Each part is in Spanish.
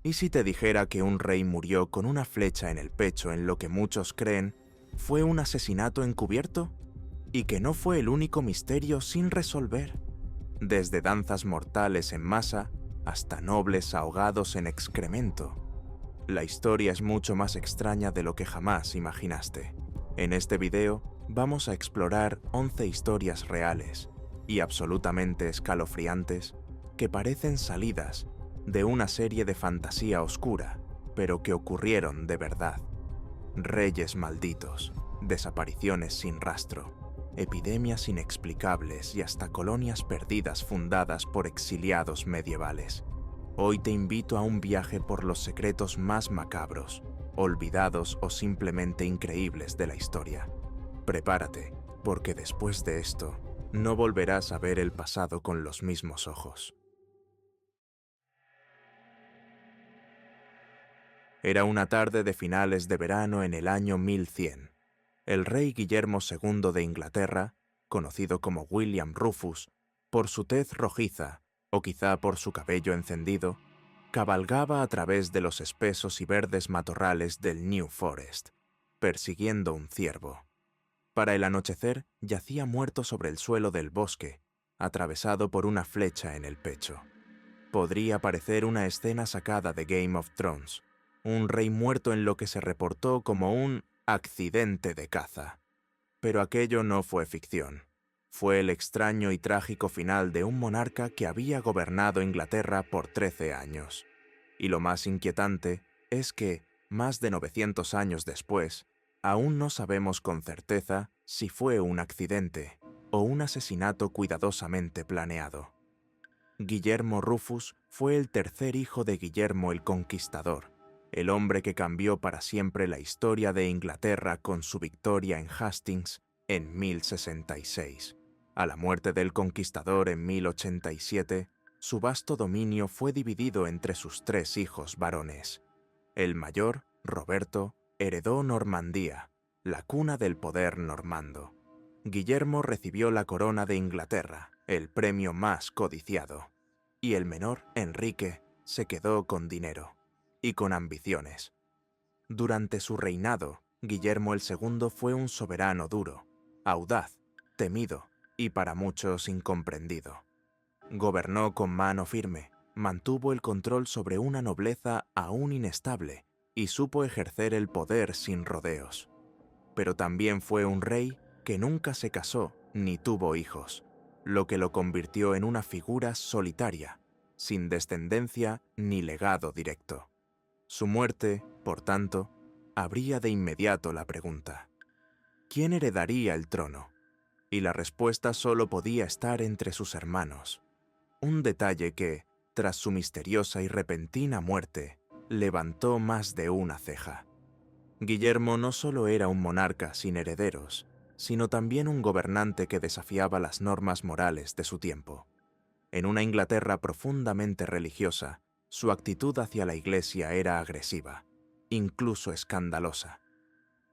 ¿Y si te dijera que un rey murió con una flecha en el pecho en lo que muchos creen fue un asesinato encubierto? Y que no fue el único misterio sin resolver. Desde danzas mortales en masa hasta nobles ahogados en excremento. La historia es mucho más extraña de lo que jamás imaginaste. En este video vamos a explorar 11 historias reales y absolutamente escalofriantes que parecen salidas de una serie de fantasía oscura, pero que ocurrieron de verdad. Reyes malditos, desapariciones sin rastro, epidemias inexplicables y hasta colonias perdidas fundadas por exiliados medievales. Hoy te invito a un viaje por los secretos más macabros, olvidados o simplemente increíbles de la historia. Prepárate, porque después de esto, no volverás a ver el pasado con los mismos ojos. Era una tarde de finales de verano en el año 1100. El rey Guillermo II de Inglaterra, conocido como William Rufus, por su tez rojiza o quizá por su cabello encendido, cabalgaba a través de los espesos y verdes matorrales del New Forest, persiguiendo un ciervo. Para el anochecer yacía muerto sobre el suelo del bosque, atravesado por una flecha en el pecho. Podría parecer una escena sacada de Game of Thrones, un rey muerto en lo que se reportó como un accidente de caza. Pero aquello no fue ficción. Fue el extraño y trágico final de un monarca que había gobernado Inglaterra por 13 años. Y lo más inquietante es que, más de 900 años después, aún no sabemos con certeza si fue un accidente o un asesinato cuidadosamente planeado. Guillermo Rufus fue el tercer hijo de Guillermo el Conquistador, el hombre que cambió para siempre la historia de Inglaterra con su victoria en Hastings en 1066. A la muerte del conquistador en 1087, su vasto dominio fue dividido entre sus 3 hijos varones. El mayor, Roberto, heredó Normandía, la cuna del poder normando. Guillermo recibió la corona de Inglaterra, el premio más codiciado. Y el menor, Enrique, se quedó con dinero y con ambiciones. Durante su reinado, Guillermo el II fue un soberano duro, audaz, temido y para muchos incomprendido. Gobernó con mano firme, mantuvo el control sobre una nobleza aún inestable y supo ejercer el poder sin rodeos. Pero también fue un rey que nunca se casó ni tuvo hijos, lo que lo convirtió en una figura solitaria, sin descendencia ni legado directo. Su muerte, por tanto, abría de inmediato la pregunta: ¿quién heredaría el trono? Y la respuesta solo podía estar entre sus hermanos. Un detalle que, tras su misteriosa y repentina muerte, levantó más de una ceja. Guillermo no solo era un monarca sin herederos, sino también un gobernante que desafiaba las normas morales de su tiempo. En una Inglaterra profundamente religiosa, su actitud hacia la Iglesia era agresiva, incluso escandalosa.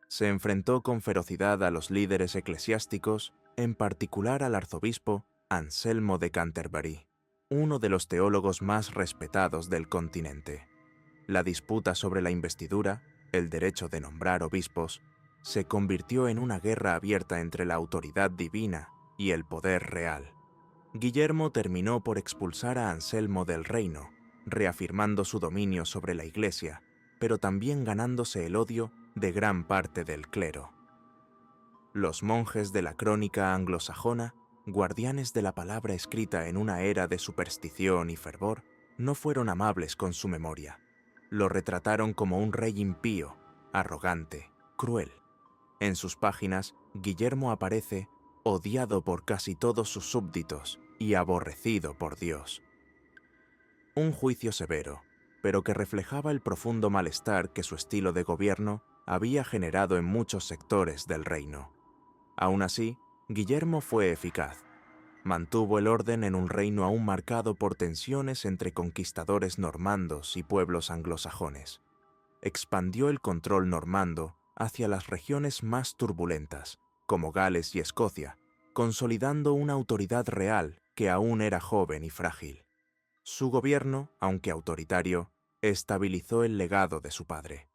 Se enfrentó con ferocidad a los líderes eclesiásticos, en particular al arzobispo Anselmo de Canterbury, uno de los teólogos más respetados del continente. La disputa sobre la investidura, el derecho de nombrar obispos, se convirtió en una guerra abierta entre la autoridad divina y el poder real. Guillermo terminó por expulsar a Anselmo del reino, reafirmando su dominio sobre la Iglesia, pero también ganándose el odio de gran parte del clero. Los monjes de la crónica anglosajona, guardianes de la palabra escrita en una era de superstición y fervor, no fueron amables con su memoria. Lo retrataron como un rey impío, arrogante, cruel. En sus páginas, Guillermo aparece odiado por casi todos sus súbditos y aborrecido por Dios. Un juicio severo, pero que reflejaba el profundo malestar que su estilo de gobierno había generado en muchos sectores del reino. Aún así, Guillermo fue eficaz. Mantuvo el orden en un reino aún marcado por tensiones entre conquistadores normandos y pueblos anglosajones. Expandió el control normando hacia las regiones más turbulentas, como Gales y Escocia, consolidando una autoridad real que aún era joven y frágil. Su gobierno, aunque autoritario, estabilizó el legado de su padre.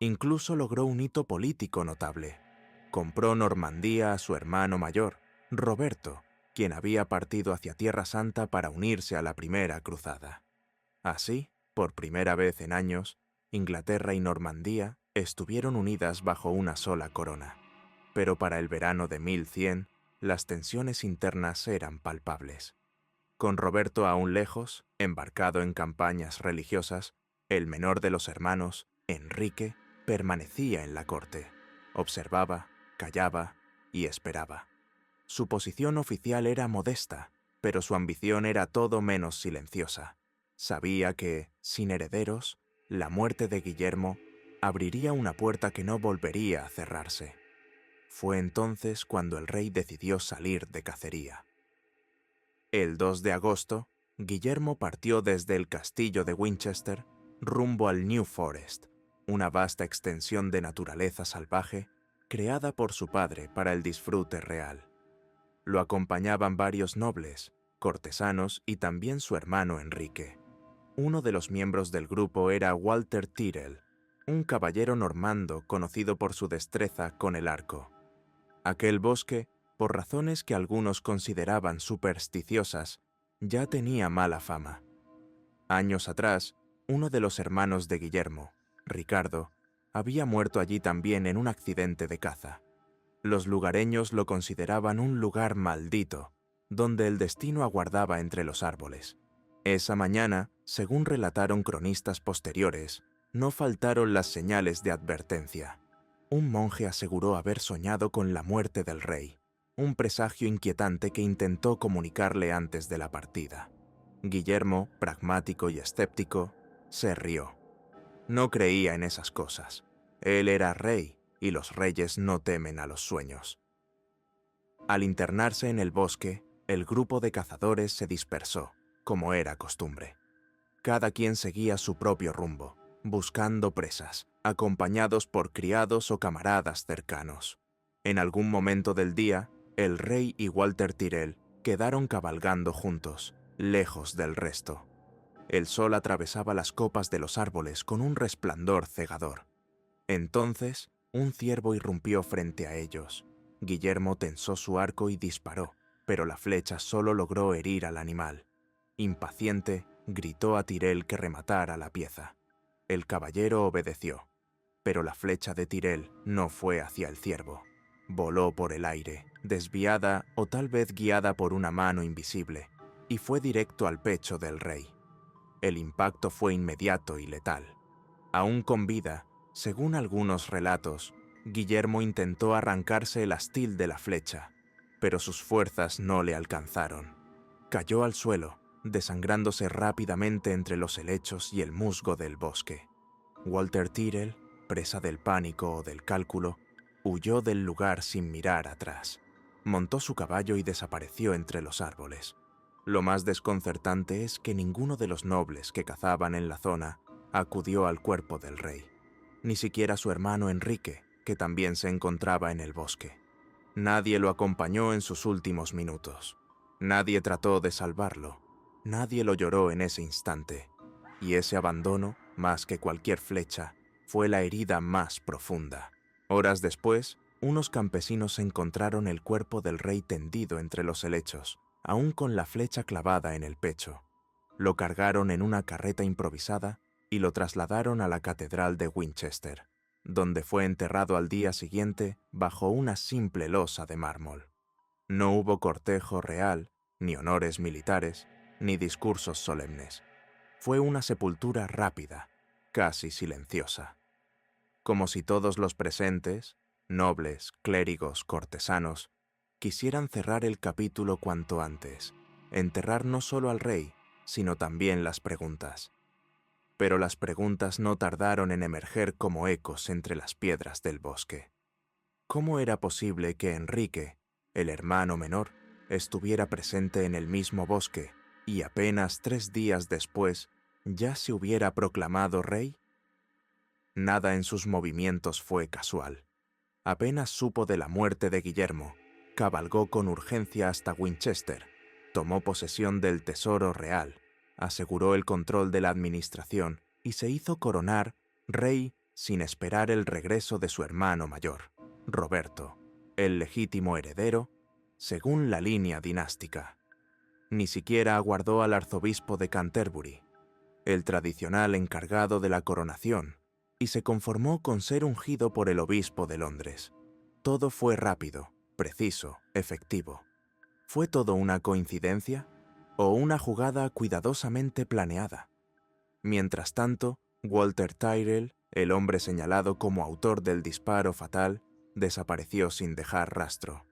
Incluso logró un hito político notable. Compró Normandía a su hermano mayor, Roberto, quien había partido hacia Tierra Santa para unirse a la Primera Cruzada. Así, por primera vez en años, Inglaterra y Normandía estuvieron unidas bajo una sola corona. Pero para el verano de 1100, las tensiones internas eran palpables. Con Roberto aún lejos, embarcado en campañas religiosas, el menor de los hermanos, Enrique, permanecía en la corte. Observaba, callaba y esperaba. Su posición oficial era modesta, pero su ambición era todo menos silenciosa. Sabía que, sin herederos, la muerte de Guillermo abriría una puerta que no volvería a cerrarse. Fue entonces cuando el rey decidió salir de cacería. El 2 de agosto, Guillermo partió desde el castillo de Winchester rumbo al New Forest, una vasta extensión de naturaleza salvaje creada por su padre para el disfrute real. Lo acompañaban varios nobles, cortesanos y también su hermano Enrique. Uno de los miembros del grupo era Walter Tyrrell, un caballero normando conocido por su destreza con el arco. Aquel bosque, por razones que algunos consideraban supersticiosas, ya tenía mala fama. Años atrás, uno de los hermanos de Guillermo, Ricardo, había muerto allí también en un accidente de caza. Los lugareños lo consideraban un lugar maldito, donde el destino aguardaba entre los árboles. Esa mañana, según relataron cronistas posteriores, no faltaron las señales de advertencia. Un monje aseguró haber soñado con la muerte del rey, un presagio inquietante que intentó comunicarle antes de la partida. Guillermo, pragmático y escéptico, se rió. No creía en esas cosas. Él era rey, y los reyes no temen a los sueños. Al internarse en el bosque, el grupo de cazadores se dispersó, como era costumbre. Cada quien seguía su propio rumbo, buscando presas, acompañados por criados o camaradas cercanos. En algún momento del día, el rey y Walter Tyrrell quedaron cabalgando juntos, lejos del resto. El sol atravesaba las copas de los árboles con un resplandor cegador. Entonces, un ciervo irrumpió frente a ellos. Guillermo tensó su arco y disparó, pero la flecha solo logró herir al animal. Impaciente, gritó a Tyrrell que rematara la pieza. El caballero obedeció, pero la flecha de Tyrrell no fue hacia el ciervo. Voló por el aire, desviada o tal vez guiada por una mano invisible, y fue directo al pecho del rey. El impacto fue inmediato y letal. Aún con vida, según algunos relatos, Guillermo intentó arrancarse el astil de la flecha, pero sus fuerzas no le alcanzaron. Cayó al suelo, desangrándose rápidamente entre los helechos y el musgo del bosque. Walter Tyrrell, presa del pánico o del cálculo, huyó del lugar sin mirar atrás. Montó su caballo y desapareció entre los árboles. Lo más desconcertante es que ninguno de los nobles que cazaban en la zona acudió al cuerpo del rey. Ni siquiera su hermano Enrique, que también se encontraba en el bosque. Nadie lo acompañó en sus últimos minutos. Nadie trató de salvarlo. Nadie lo lloró en ese instante. Y ese abandono, más que cualquier flecha, fue la herida más profunda. Horas después, unos campesinos encontraron el cuerpo del rey tendido entre los helechos, aún con la flecha clavada en el pecho. Lo cargaron en una carreta improvisada y lo trasladaron a la catedral de Winchester, donde fue enterrado al día siguiente bajo una simple losa de mármol. No hubo cortejo real, ni honores militares, ni discursos solemnes. Fue una sepultura rápida, casi silenciosa. Como si todos los presentes, nobles, clérigos, cortesanos, quisieran cerrar el capítulo cuanto antes, enterrar no solo al rey, sino también las preguntas. Pero las preguntas no tardaron en emerger como ecos entre las piedras del bosque. ¿Cómo era posible que Enrique, el hermano menor, estuviera presente en el mismo bosque y apenas 3 días después ya se hubiera proclamado rey? Nada en sus movimientos fue casual. Apenas supo de la muerte de Guillermo, cabalgó con urgencia hasta Winchester, tomó posesión del tesoro real, aseguró el control de la administración y se hizo coronar rey sin esperar el regreso de su hermano mayor, Roberto, el legítimo heredero, según la línea dinástica. Ni siquiera aguardó al arzobispo de Canterbury, el tradicional encargado de la coronación, y se conformó con ser ungido por el obispo de Londres. Todo fue rápido, preciso, efectivo. ¿Fue todo una coincidencia o una jugada cuidadosamente planeada? Mientras tanto, Walter Tyrrell, el hombre señalado como autor del disparo fatal, desapareció sin dejar rastro.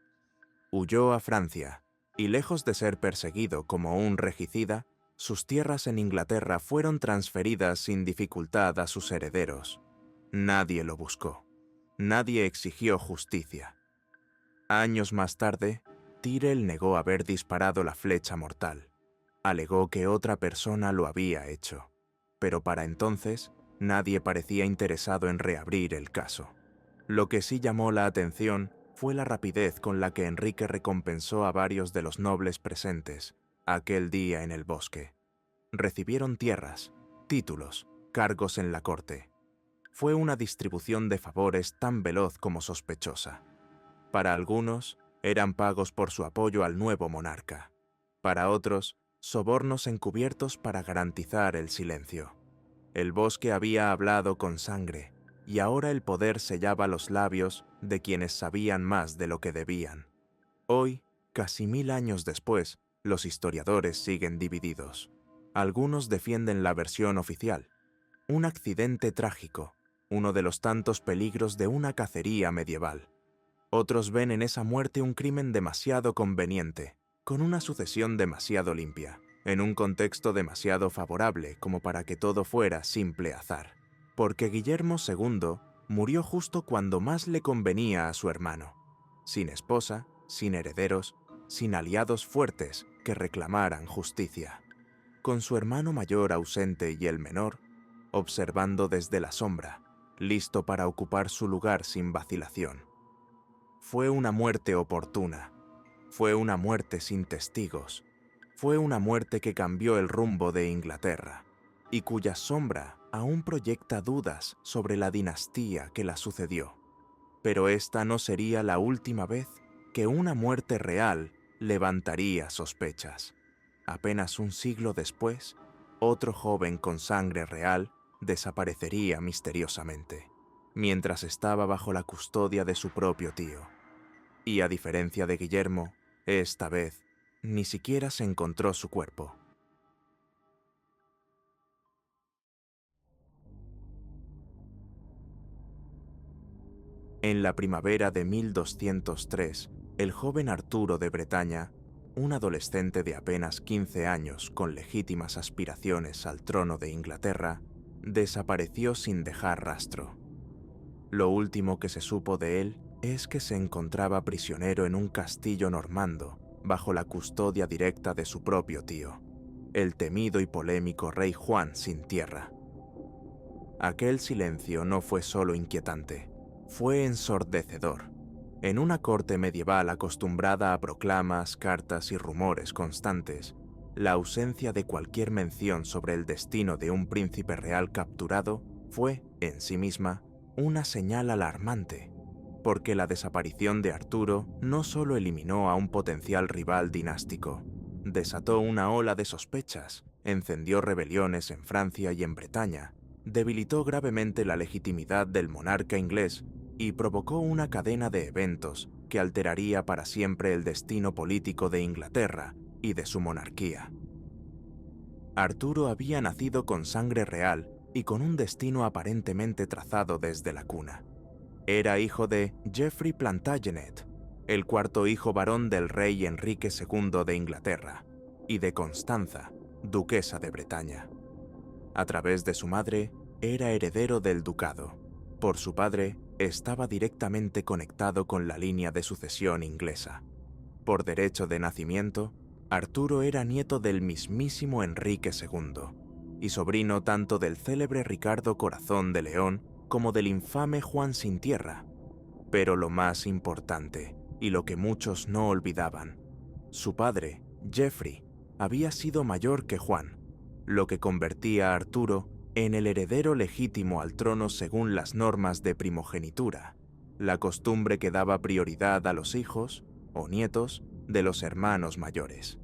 Huyó a Francia, y lejos de ser perseguido como un regicida, sus tierras en Inglaterra fueron transferidas sin dificultad a sus herederos. Nadie lo buscó. Nadie exigió justicia. Años más tarde, Tyrrell negó haber disparado la flecha mortal. Alegó que otra persona lo había hecho. Pero para entonces, nadie parecía interesado en reabrir el caso. Lo que sí llamó la atención fue la rapidez con la que Enrique recompensó a varios de los nobles presentes aquel día en el bosque. Recibieron tierras, títulos, cargos en la corte. Fue una distribución de favores tan veloz como sospechosa. Para algunos, eran pagos por su apoyo al nuevo monarca. Para otros, sobornos encubiertos para garantizar el silencio. El bosque había hablado con sangre, y ahora el poder sellaba los labios de quienes sabían más de lo que debían. Hoy, casi 1000 años después, los historiadores siguen divididos. Algunos defienden la versión oficial, un accidente trágico, uno de los tantos peligros de una cacería medieval. Otros ven en esa muerte un crimen demasiado conveniente, con una sucesión demasiado limpia, en un contexto demasiado favorable como para que todo fuera simple azar. Porque Guillermo II murió justo cuando más le convenía a su hermano, sin esposa, sin herederos, sin aliados fuertes que reclamaran justicia. Con su hermano mayor ausente y el menor, observando desde la sombra, listo para ocupar su lugar sin vacilación. Fue una muerte oportuna. Fue una muerte sin testigos. Fue una muerte que cambió el rumbo de Inglaterra y cuya sombra aún proyecta dudas sobre la dinastía que la sucedió. Pero esta no sería la última vez que una muerte real levantaría sospechas. Apenas un siglo después, otro joven con sangre real desaparecería misteriosamente, mientras estaba bajo la custodia de su propio tío. Y a diferencia de Guillermo, esta vez ni siquiera se encontró su cuerpo. En la primavera de 1203, el joven Arturo de Bretaña, un adolescente de apenas 15 años con legítimas aspiraciones al trono de Inglaterra, desapareció sin dejar rastro. Lo último que se supo de él es que se encontraba prisionero en un castillo normando bajo la custodia directa de su propio tío, el temido y polémico rey Juan sin tierra. Aquel silencio no fue solo inquietante, fue ensordecedor. En una corte medieval acostumbrada a proclamas, cartas y rumores constantes, la ausencia de cualquier mención sobre el destino de un príncipe real capturado fue, en sí misma, una señal alarmante, porque la desaparición de Arturo no solo eliminó a un potencial rival dinástico, desató una ola de sospechas, encendió rebeliones en Francia y en Bretaña, debilitó gravemente la legitimidad del monarca inglés y provocó una cadena de eventos que alteraría para siempre el destino político de Inglaterra y de su monarquía. Arturo había nacido con sangre real y con un destino aparentemente trazado desde la cuna. Era hijo de Geoffrey Plantagenet, el cuarto hijo varón del rey Enrique II de Inglaterra, y de Constanza, duquesa de Bretaña. A través de su madre, era heredero del ducado. Por su padre, estaba directamente conectado con la línea de sucesión inglesa. Por derecho de nacimiento, Arturo era nieto del mismísimo Enrique II, y sobrino tanto del célebre Ricardo Corazón de León como del infame Juan sin tierra. Pero lo más importante, y lo que muchos no olvidaban, su padre, Geoffrey, había sido mayor que Juan, lo que convertía a Arturo en el heredero legítimo al trono según las normas de primogenitura, la costumbre que daba prioridad a los hijos o nietos de los hermanos mayores.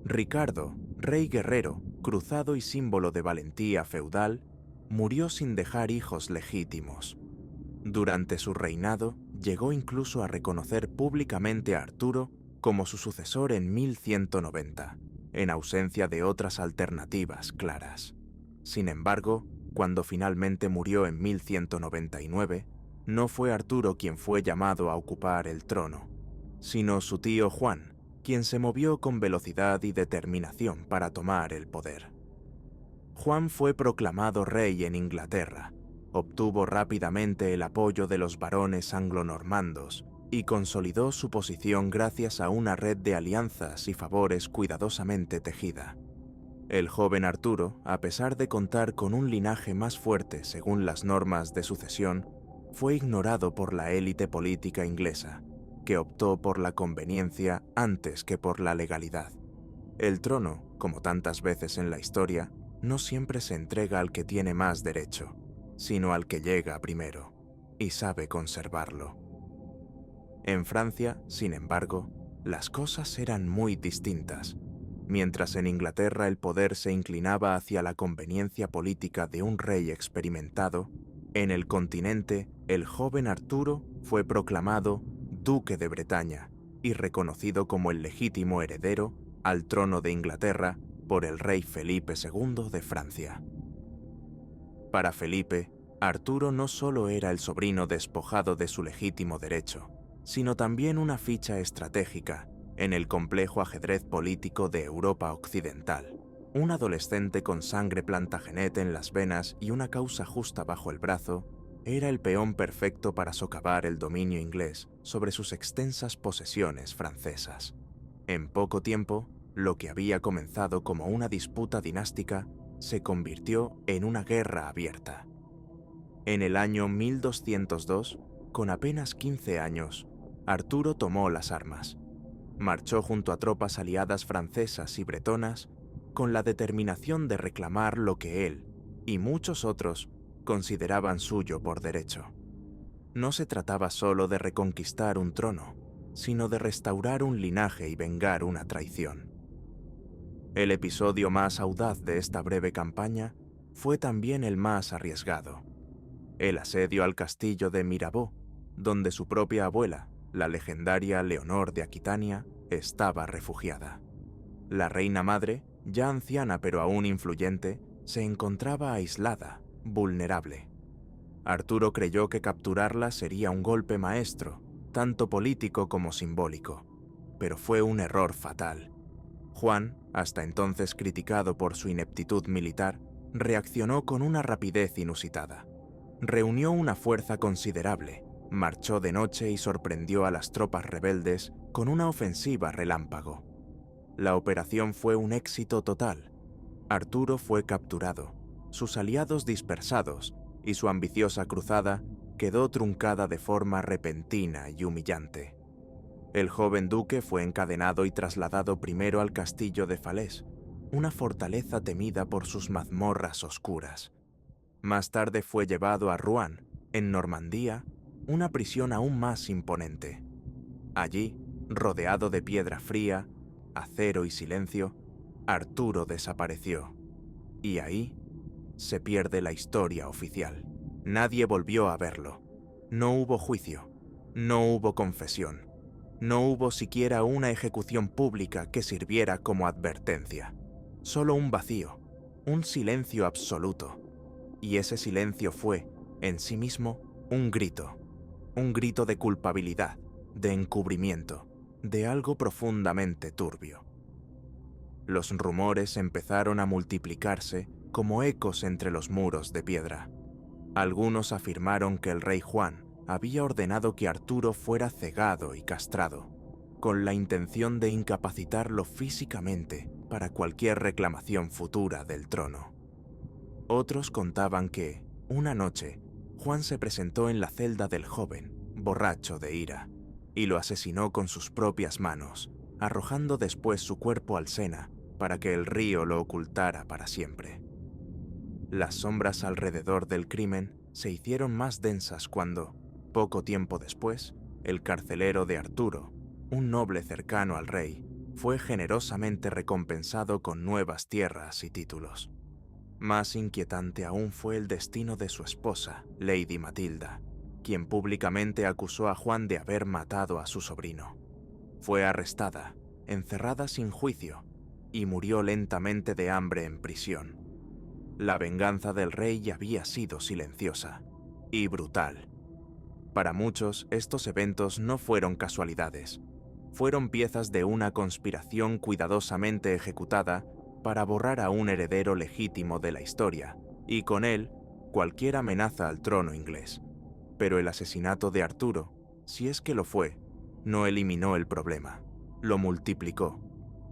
Ricardo, rey guerrero, cruzado y símbolo de valentía feudal, murió sin dejar hijos legítimos. Durante su reinado, llegó incluso a reconocer públicamente a Arturo como su sucesor en 1190, en ausencia de otras alternativas claras. Sin embargo, cuando finalmente murió en 1199, no fue Arturo quien fue llamado a ocupar el trono, sino su tío Juan, quien se movió con velocidad y determinación para tomar el poder. Juan fue proclamado rey en Inglaterra, obtuvo rápidamente el apoyo de los barones anglo-normandos y consolidó su posición gracias a una red de alianzas y favores cuidadosamente tejida. El joven Arturo, a pesar de contar con un linaje más fuerte según las normas de sucesión, fue ignorado por la élite política inglesa, que optó por la conveniencia antes que por la legalidad. El trono, como tantas veces en la historia, no siempre se entrega al que tiene más derecho, sino al que llega primero y sabe conservarlo. En Francia, sin embargo, las cosas eran muy distintas. Mientras en Inglaterra el poder se inclinaba hacia la conveniencia política de un rey experimentado, en el continente el joven Arturo fue proclamado duque de Bretaña y reconocido como el legítimo heredero al trono de Inglaterra por el rey Felipe II de Francia. Para Felipe, Arturo no solo era el sobrino despojado de su legítimo derecho, sino también una ficha estratégica en el complejo ajedrez político de Europa occidental. Un adolescente con sangre Plantagenet en las venas y una causa justa bajo el brazo, era el peón perfecto para socavar el dominio inglés sobre sus extensas posesiones francesas. En poco tiempo, lo que había comenzado como una disputa dinástica se convirtió en una guerra abierta. En el año 1202, con apenas 15 años, Arturo tomó las armas. Marchó junto a tropas aliadas francesas y bretonas con la determinación de reclamar lo que él y muchos otros consideraban suyo por derecho. No se trataba solo de reconquistar un trono, sino de restaurar un linaje y vengar una traición. El episodio más audaz de esta breve campaña fue también el más arriesgado: el asedio al castillo de Mirabeau, donde su propia abuela, la legendaria Leonor de Aquitania, estaba refugiada. La reina madre, ya anciana pero aún influyente, se encontraba aislada, vulnerable. Arturo creyó que capturarla sería un golpe maestro, tanto político como simbólico, pero fue un error fatal. Juan, hasta entonces criticado por su ineptitud militar, reaccionó con una rapidez inusitada. Reunió una fuerza considerable, marchó de noche y sorprendió a las tropas rebeldes con una ofensiva relámpago. La operación fue un éxito total. Arturo fue capturado, sus aliados dispersados y su ambiciosa cruzada quedó truncada de forma repentina y humillante. El joven duque fue encadenado y trasladado primero al castillo de Falaise, una fortaleza temida por sus mazmorras oscuras. Más tarde fue llevado a Rouen, en Normandía, una prisión aún más imponente. Allí, rodeado de piedra fría, acero y silencio, Arturo desapareció. Y ahí se pierde la historia oficial. Nadie volvió a verlo. No hubo juicio, no hubo confesión, no hubo siquiera una ejecución pública que sirviera como advertencia. Solo un vacío, un silencio absoluto. Y ese silencio fue, en sí mismo, un grito de culpabilidad, de encubrimiento, de algo profundamente turbio. Los rumores empezaron a multiplicarse como ecos entre los muros de piedra. Algunos afirmaron que el rey Juan había ordenado que Arturo fuera cegado y castrado, con la intención de incapacitarlo físicamente para cualquier reclamación futura del trono. Otros contaban que, una noche, Juan se presentó en la celda del joven, borracho de ira, y lo asesinó con sus propias manos, arrojando después su cuerpo al Sena para que el río lo ocultara para siempre. Las sombras alrededor del crimen se hicieron más densas cuando, poco tiempo después, el carcelero de Arturo, un noble cercano al rey, fue generosamente recompensado con nuevas tierras y títulos. Más inquietante aún fue el destino de su esposa, Lady Matilda, quien públicamente acusó a Juan de haber matado a su sobrino. Fue arrestada, encerrada sin juicio, y murió lentamente de hambre en prisión. La venganza del rey había sido silenciosa y brutal. Para muchos, estos eventos no fueron casualidades. Fueron piezas de una conspiración cuidadosamente ejecutada para borrar a un heredero legítimo de la historia, y con él, cualquier amenaza al trono inglés. Pero el asesinato de Arturo, si es que lo fue, no eliminó el problema, lo multiplicó,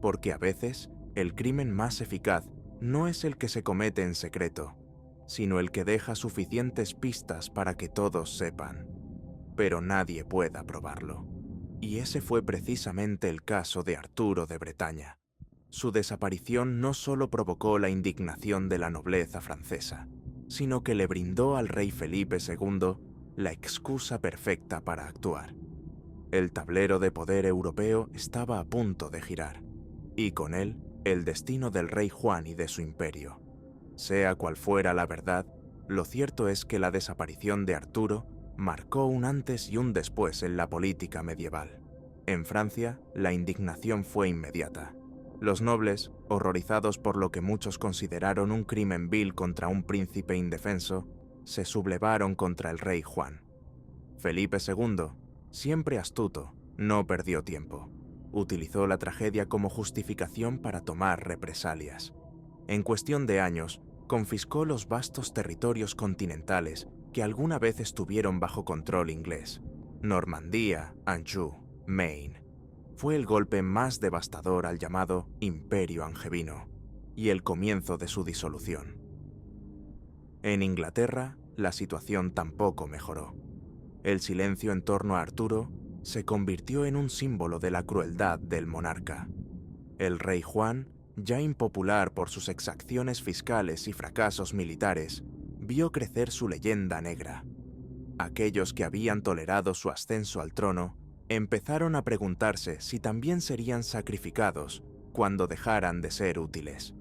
porque a veces el crimen más eficaz no es el que se comete en secreto, sino el que deja suficientes pistas para que todos sepan, pero nadie pueda probarlo. Y ese fue precisamente el caso de Arturo de Bretaña. Su desaparición no solo provocó la indignación de la nobleza francesa, sino que le brindó al rey Felipe II la excusa perfecta para actuar. El tablero de poder europeo estaba a punto de girar, y con él el destino del rey Juan y de su imperio. Sea cual fuera la verdad, lo cierto es que la desaparición de Arturo marcó un antes y un después en la política medieval. En Francia, la indignación fue inmediata. Los nobles, horrorizados por lo que muchos consideraron un crimen vil contra un príncipe indefenso, se sublevaron contra el rey Juan. Felipe II, siempre astuto, no perdió tiempo. Utilizó la tragedia como justificación para tomar represalias. En cuestión de años, confiscó los vastos territorios continentales que alguna vez estuvieron bajo control inglés: Normandía, Anjou, Maine. Fue el golpe más devastador al llamado Imperio Angevino y el comienzo de su disolución. En Inglaterra, la situación tampoco mejoró. El silencio en torno a Arturo se convirtió en un símbolo de la crueldad del monarca. El rey Juan, ya impopular por sus exacciones fiscales y fracasos militares, vio crecer su leyenda negra. Aquellos que habían tolerado su ascenso al trono empezaron a preguntarse si también serían sacrificados cuando dejaran de ser útiles.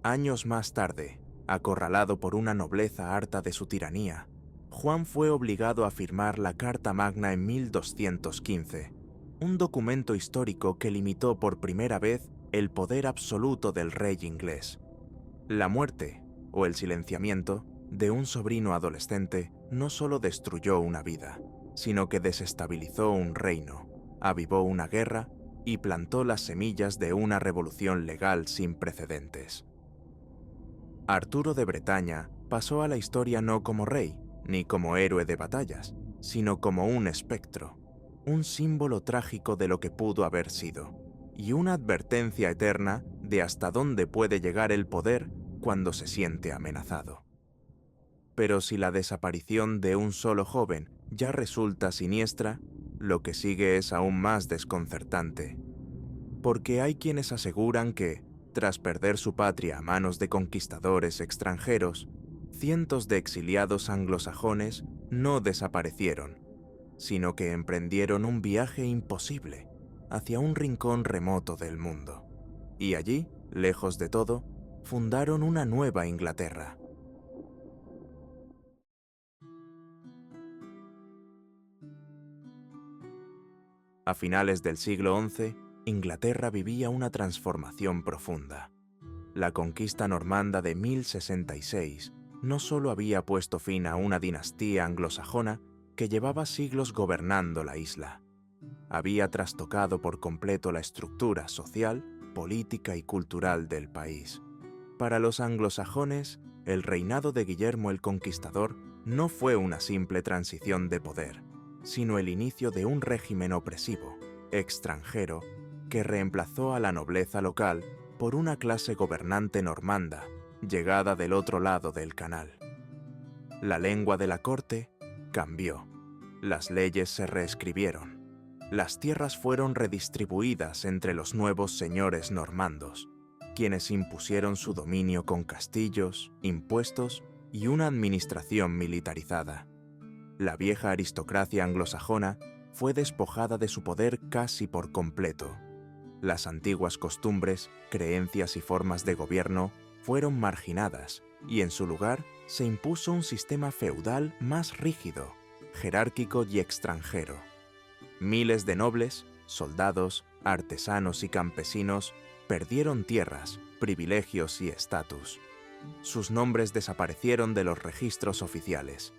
Años más tarde, acorralado por una nobleza harta de su tiranía, Juan fue obligado a firmar la Carta Magna en 1215, un documento histórico que limitó por primera vez el poder absoluto del rey inglés. La muerte, o el silenciamiento, de un sobrino adolescente no solo destruyó una vida, sino que desestabilizó un reino, avivó una guerra y plantó las semillas de una revolución legal sin precedentes. Arturo de Bretaña pasó a la historia no como rey, ni como héroe de batallas, sino como un espectro, un símbolo trágico de lo que pudo haber sido, y una advertencia eterna de hasta dónde puede llegar el poder cuando se siente amenazado. Pero si la desaparición de un solo joven ya resulta siniestra, lo que sigue es aún más desconcertante, porque hay quienes aseguran que, tras perder su patria a manos de conquistadores extranjeros, cientos de exiliados anglosajones no desaparecieron, sino que emprendieron un viaje imposible hacia un rincón remoto del mundo, y allí, lejos de todo, fundaron una nueva Inglaterra. A finales del siglo XI, Inglaterra vivía una transformación profunda. La conquista normanda de 1066 no solo había puesto fin a una dinastía anglosajona que llevaba siglos gobernando la isla, había trastocado por completo la estructura social, política y cultural del país. Para los anglosajones, el reinado de Guillermo el Conquistador no fue una simple transición de poder, sino el inicio de un régimen opresivo, extranjero, que reemplazó a la nobleza local por una clase gobernante normanda, llegada del otro lado del canal. La lengua de la corte cambió, las leyes se reescribieron, las tierras fueron redistribuidas entre los nuevos señores normandos, quienes impusieron su dominio con castillos, impuestos y una administración militarizada. La vieja aristocracia anglosajona fue despojada de su poder casi por completo. Las antiguas costumbres, creencias y formas de gobierno fueron marginadas y en su lugar se impuso un sistema feudal más rígido, jerárquico y extranjero. Miles de nobles, soldados, artesanos y campesinos perdieron tierras, privilegios y estatus. Sus nombres desaparecieron de los registros oficiales.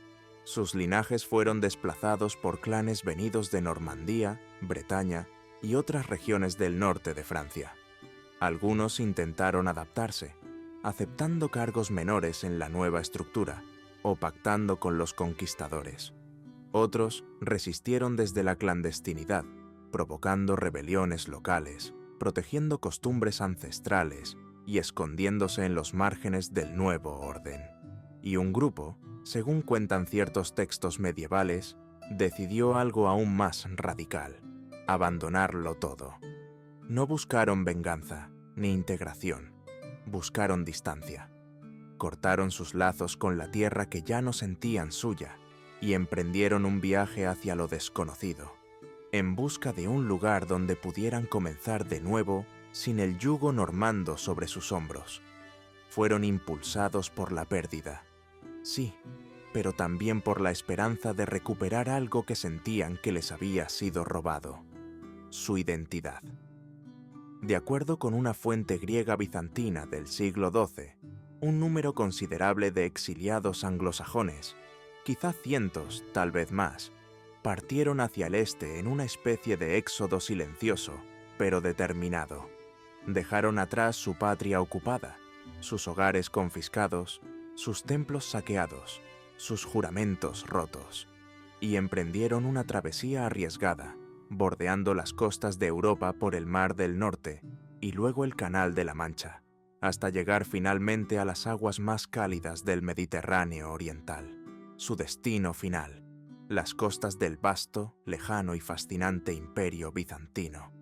Sus linajes fueron desplazados por clanes venidos de Normandía, Bretaña y otras regiones del norte de Francia. Algunos intentaron adaptarse, aceptando cargos menores en la nueva estructura o pactando con los conquistadores. Otros resistieron desde la clandestinidad, provocando rebeliones locales, protegiendo costumbres ancestrales y escondiéndose en los márgenes del nuevo orden. Y un grupo, según cuentan ciertos textos medievales, decidió algo aún más radical: abandonarlo todo. No buscaron venganza ni integración, buscaron distancia. Cortaron sus lazos con la tierra que ya no sentían suya y emprendieron un viaje hacia lo desconocido, en busca de un lugar donde pudieran comenzar de nuevo sin el yugo normando sobre sus hombros. Fueron impulsados por la pérdida, sí, pero también por la esperanza de recuperar algo que sentían que les había sido robado: su identidad. De acuerdo con una fuente griega bizantina del siglo XII, un número considerable de exiliados anglosajones, quizá cientos, tal vez más, partieron hacia el este en una especie de éxodo silencioso, pero determinado. Dejaron atrás su patria ocupada, sus hogares confiscados, sus templos saqueados, sus juramentos rotos, y emprendieron una travesía arriesgada, bordeando las costas de Europa por el Mar del Norte y luego el Canal de la Mancha, hasta llegar finalmente a las aguas más cálidas del Mediterráneo oriental. Su destino final: las costas del vasto, lejano y fascinante imperio bizantino.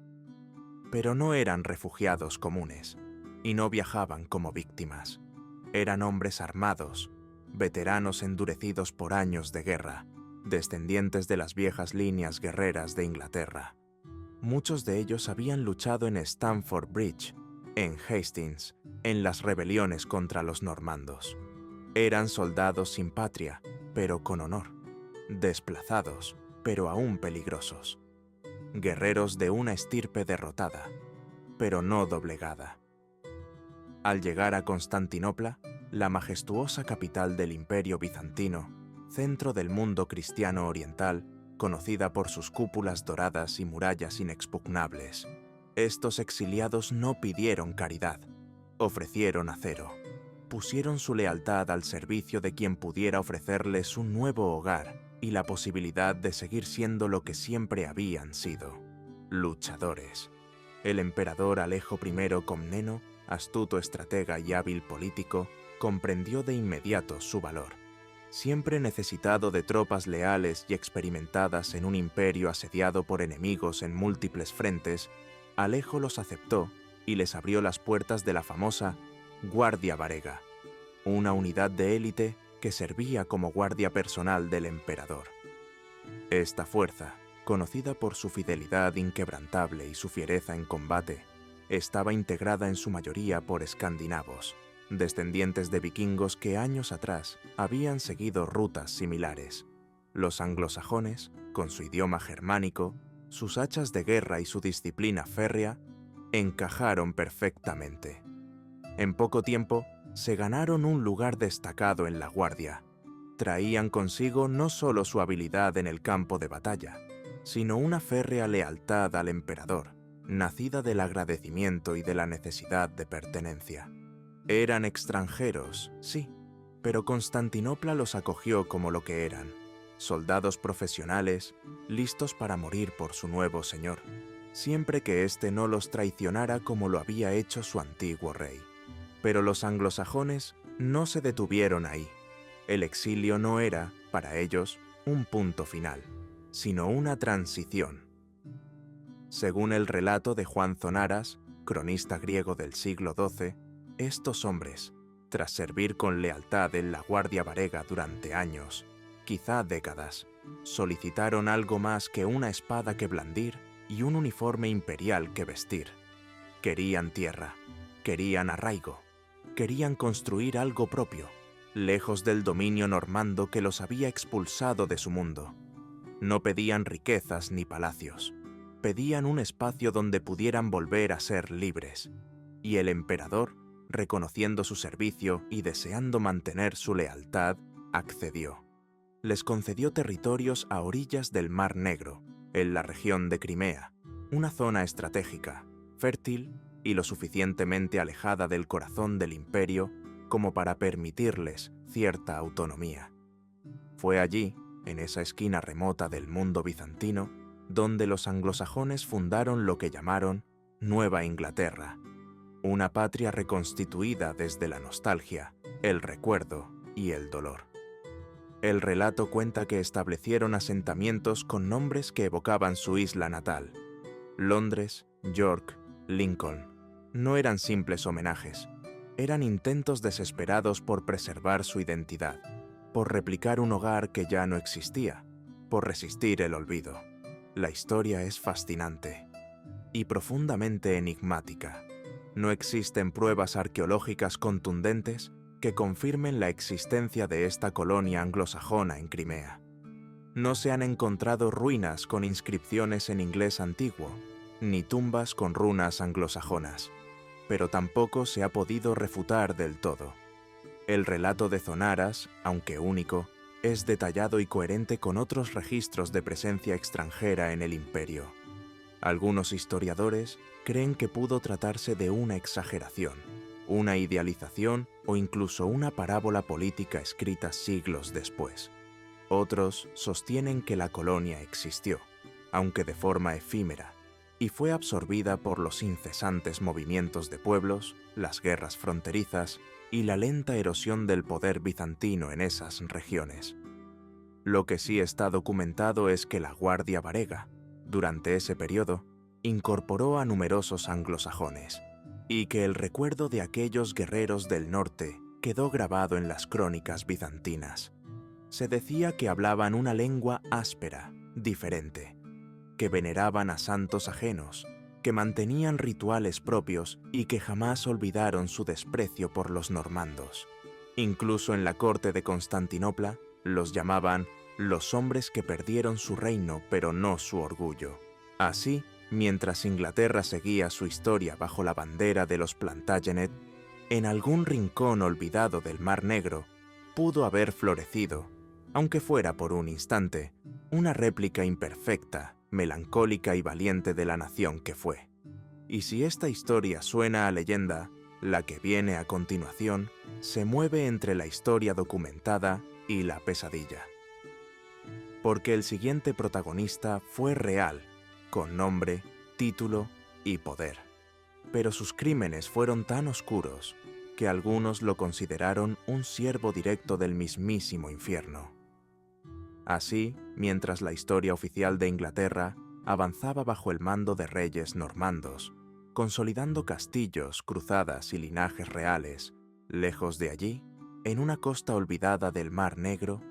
Pero no eran refugiados comunes, y no viajaban como víctimas. Eran hombres armados, veteranos endurecidos por años de guerra, descendientes de las viejas líneas guerreras de Inglaterra. Muchos de ellos habían luchado en Stamford Bridge, en Hastings, en las rebeliones contra los normandos. Eran soldados sin patria, pero con honor, desplazados, pero aún peligrosos. Guerreros de una estirpe derrotada, pero no doblegada. Al llegar a Constantinopla, la majestuosa capital del Imperio bizantino, centro del mundo cristiano oriental, conocida por sus cúpulas doradas y murallas inexpugnables, estos exiliados no pidieron caridad, ofrecieron acero. Pusieron su lealtad al servicio de quien pudiera ofrecerles un nuevo hogar y la posibilidad de seguir siendo lo que siempre habían sido: luchadores. El emperador Alejo I Comneno, astuto estratega y hábil político, comprendió de inmediato su valor. Siempre necesitado de tropas leales y experimentadas en un imperio asediado por enemigos en múltiples frentes, Alejo los aceptó y les abrió las puertas de la famosa Guardia Varega, una unidad de élite que servía como guardia personal del emperador. Esta fuerza, conocida por su fidelidad inquebrantable y su fiereza en combate, estaba integrada en su mayoría por escandinavos, descendientes de vikingos que años atrás habían seguido rutas similares. Los anglosajones, con su idioma germánico, sus hachas de guerra y su disciplina férrea, encajaron perfectamente. En poco tiempo, se ganaron un lugar destacado en la guardia. Traían consigo no solo su habilidad en el campo de batalla, sino una férrea lealtad al emperador, nacida del agradecimiento y de la necesidad de pertenencia. Eran extranjeros, sí, pero Constantinopla los acogió como lo que eran: soldados profesionales, listos para morir por su nuevo señor, siempre que éste no los traicionara como lo había hecho su antiguo rey. Pero los anglosajones no se detuvieron ahí. El exilio no era, para ellos, un punto final, sino una transición. Según el relato de Juan Zonaras, cronista griego del siglo XII, estos hombres, tras servir con lealtad en la Guardia Varega durante años, quizá décadas, solicitaron algo más que una espada que blandir y un uniforme imperial que vestir. Querían tierra, querían arraigo, querían construir algo propio, lejos del dominio normando que los había expulsado de su mundo. No pedían riquezas ni palacios, pedían un espacio donde pudieran volver a ser libres. Y el emperador, reconociendo su servicio y deseando mantener su lealtad, accedió. Les concedió territorios a orillas del Mar Negro, en la región de Crimea, una zona estratégica, fértil y lo suficientemente alejada del corazón del imperio como para permitirles cierta autonomía. Fue allí, en esa esquina remota del mundo bizantino, donde los anglosajones fundaron lo que llamaron Nueva Inglaterra, una patria reconstituida desde la nostalgia, el recuerdo y el dolor. El relato cuenta que establecieron asentamientos con nombres que evocaban su isla natal. Londres, York, Lincoln. No eran simples homenajes, eran intentos desesperados por preservar su identidad, por replicar un hogar que ya no existía, por resistir el olvido. La historia es fascinante y profundamente enigmática. No existen pruebas arqueológicas contundentes que confirmen la existencia de esta colonia anglosajona en Crimea. No se han encontrado ruinas con inscripciones en inglés antiguo, ni tumbas con runas anglosajonas, pero tampoco se ha podido refutar del todo. El relato de Zonaras, aunque único, es detallado y coherente con otros registros de presencia extranjera en el imperio. Algunos historiadores creen que pudo tratarse de una exageración, una idealización o incluso una parábola política escrita siglos después. Otros sostienen que la colonia existió, aunque de forma efímera, y fue absorbida por los incesantes movimientos de pueblos, las guerras fronterizas y la lenta erosión del poder bizantino en esas regiones. Lo que sí está documentado es que la Guardia Varega, durante ese periodo, incorporó a numerosos anglosajones, y que el recuerdo de aquellos guerreros del norte quedó grabado en las crónicas bizantinas. Se decía que hablaban una lengua áspera, diferente, que veneraban a santos ajenos, que mantenían rituales propios y que jamás olvidaron su desprecio por los normandos. Incluso en la corte de Constantinopla los llamaban los hombres que perdieron su reino pero no su orgullo. Así, mientras Inglaterra seguía su historia bajo la bandera de los Plantagenet, en algún rincón olvidado del Mar Negro pudo haber florecido, aunque fuera por un instante, una réplica imperfecta, melancólica y valiente de la nación que fue. Y si esta historia suena a leyenda, la que viene a continuación se mueve entre la historia documentada y la pesadilla. Porque el siguiente protagonista fue real, con nombre, título y poder. Pero sus crímenes fueron tan oscuros que algunos lo consideraron un siervo directo del mismísimo infierno. Así, mientras la historia oficial de Inglaterra avanzaba bajo el mando de reyes normandos, consolidando castillos, cruzadas y linajes reales, lejos de allí, en una costa olvidada del Mar Negro,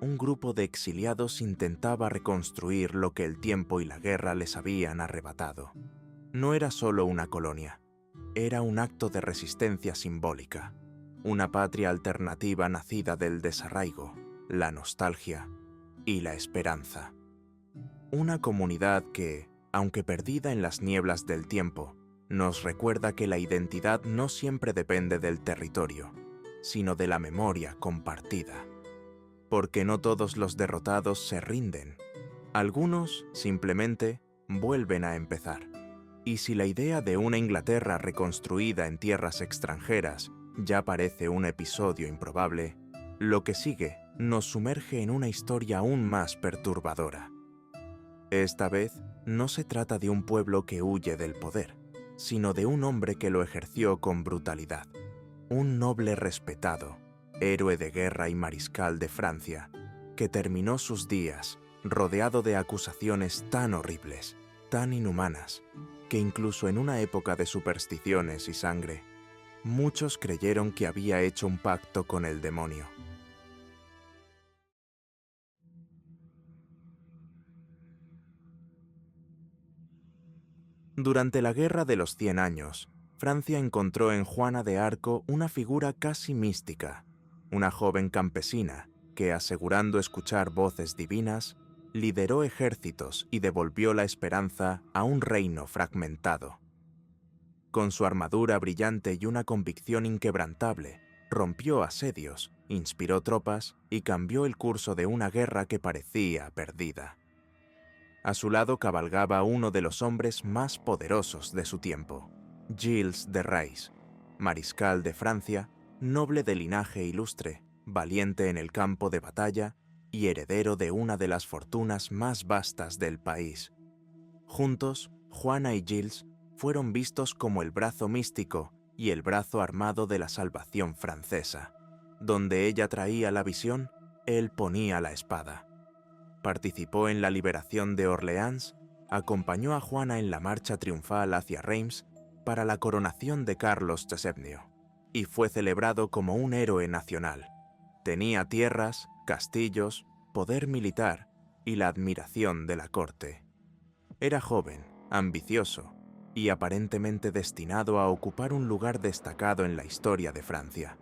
un grupo de exiliados intentaba reconstruir lo que el tiempo y la guerra les habían arrebatado. No era solo una colonia, era un acto de resistencia simbólica, una patria alternativa nacida del desarraigo, la nostalgia y la esperanza. Una comunidad que, aunque perdida en las nieblas del tiempo, nos recuerda que la identidad no siempre depende del territorio, sino de la memoria compartida. Porque no todos los derrotados se rinden. Algunos, simplemente, vuelven a empezar. Y si la idea de una Inglaterra reconstruida en tierras extranjeras ya parece un episodio improbable, lo que sigue nos sumerge en una historia aún más perturbadora. Esta vez, no se trata de un pueblo que huye del poder, sino de un hombre que lo ejerció con brutalidad. Un noble respetado, héroe de guerra y mariscal de Francia, que terminó sus días rodeado de acusaciones tan horribles, tan inhumanas, que incluso en una época de supersticiones y sangre, muchos creyeron que había hecho un pacto con el demonio. Durante la Guerra de los 100 Años, Francia encontró en Juana de Arco una figura casi mística, una joven campesina que, asegurando escuchar voces divinas, lideró ejércitos y devolvió la esperanza a un reino fragmentado. Con su armadura brillante y una convicción inquebrantable, rompió asedios, inspiró tropas y cambió el curso de una guerra que parecía perdida. A su lado cabalgaba uno de los hombres más poderosos de su tiempo, Gilles de Rais, mariscal de Francia, noble de linaje ilustre, valiente en el campo de batalla y heredero de una de las fortunas más vastas del país. Juntos, Juana y Gilles fueron vistos como el brazo místico y el brazo armado de la salvación francesa. Donde ella traía la visión, él ponía la espada. Participó en la liberación de Orleans, acompañó a Juana en la marcha triunfal hacia Reims para la coronación de Carlos VII, y fue celebrado como un héroe nacional. Tenía tierras, castillos, poder militar y la admiración de la corte. Era joven, ambicioso y aparentemente destinado a ocupar un lugar destacado en la historia de Francia.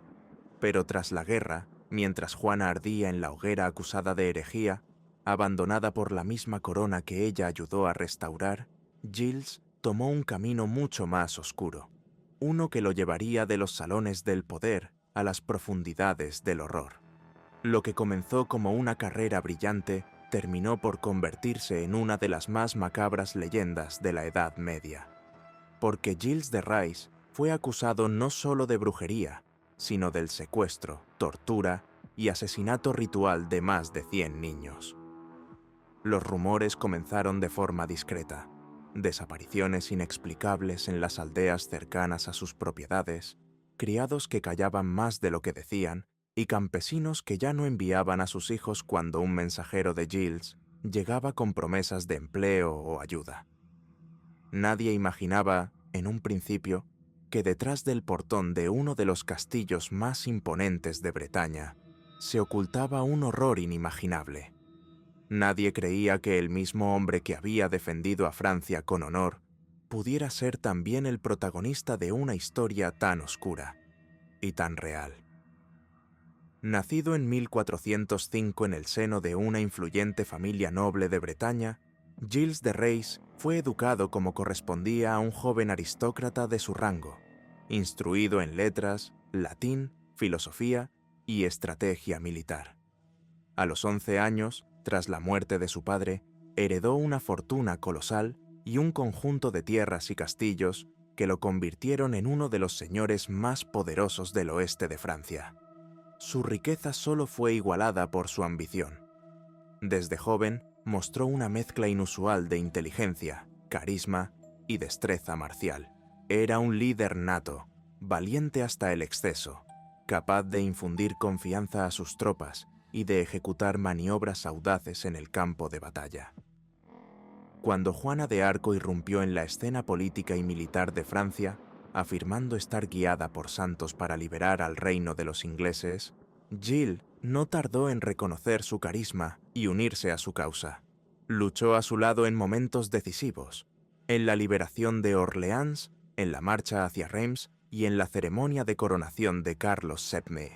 Pero tras la guerra, mientras Juana ardía en la hoguera acusada de herejía, abandonada por la misma corona que ella ayudó a restaurar, Gilles tomó un camino mucho más oscuro, uno que lo llevaría de los salones del poder a las profundidades del horror. Lo que comenzó como una carrera brillante terminó por convertirse en una de las más macabras leyendas de la Edad Media. Porque Gilles de Rais fue acusado no solo de brujería, sino del secuestro, tortura y asesinato ritual de más de 100 niños. Los rumores comenzaron de forma discreta. Desapariciones inexplicables en las aldeas cercanas a sus propiedades, criados que callaban más de lo que decían y campesinos que ya no enviaban a sus hijos cuando un mensajero de Gilles llegaba con promesas de empleo o ayuda. Nadie imaginaba, en un principio, que detrás del portón de uno de los castillos más imponentes de Bretaña se ocultaba un horror inimaginable. Nadie creía que el mismo hombre que había defendido a Francia con honor pudiera ser también el protagonista de una historia tan oscura y tan real. Nacido en 1405 en el seno de una influyente familia noble de Bretaña, Gilles de Rais fue educado como correspondía a un joven aristócrata de su rango, instruido en letras, latín, filosofía y estrategia militar. A los 11 años, tras la muerte de su padre, heredó una fortuna colosal y un conjunto de tierras y castillos que lo convirtieron en uno de los señores más poderosos del oeste de Francia. Su riqueza solo fue igualada por su ambición. Desde joven, mostró una mezcla inusual de inteligencia, carisma y destreza marcial. Era un líder nato, valiente hasta el exceso, capaz de infundir confianza a sus tropas y de ejecutar maniobras audaces en el campo de batalla. Cuando Juana de Arco irrumpió en la escena política y militar de Francia, afirmando estar guiada por santos para liberar al reino de los ingleses, Gilles no tardó en reconocer su carisma y unirse a su causa. Luchó a su lado en momentos decisivos, en la liberación de Orleans, en la marcha hacia Reims y en la ceremonia de coronación de Carlos VII.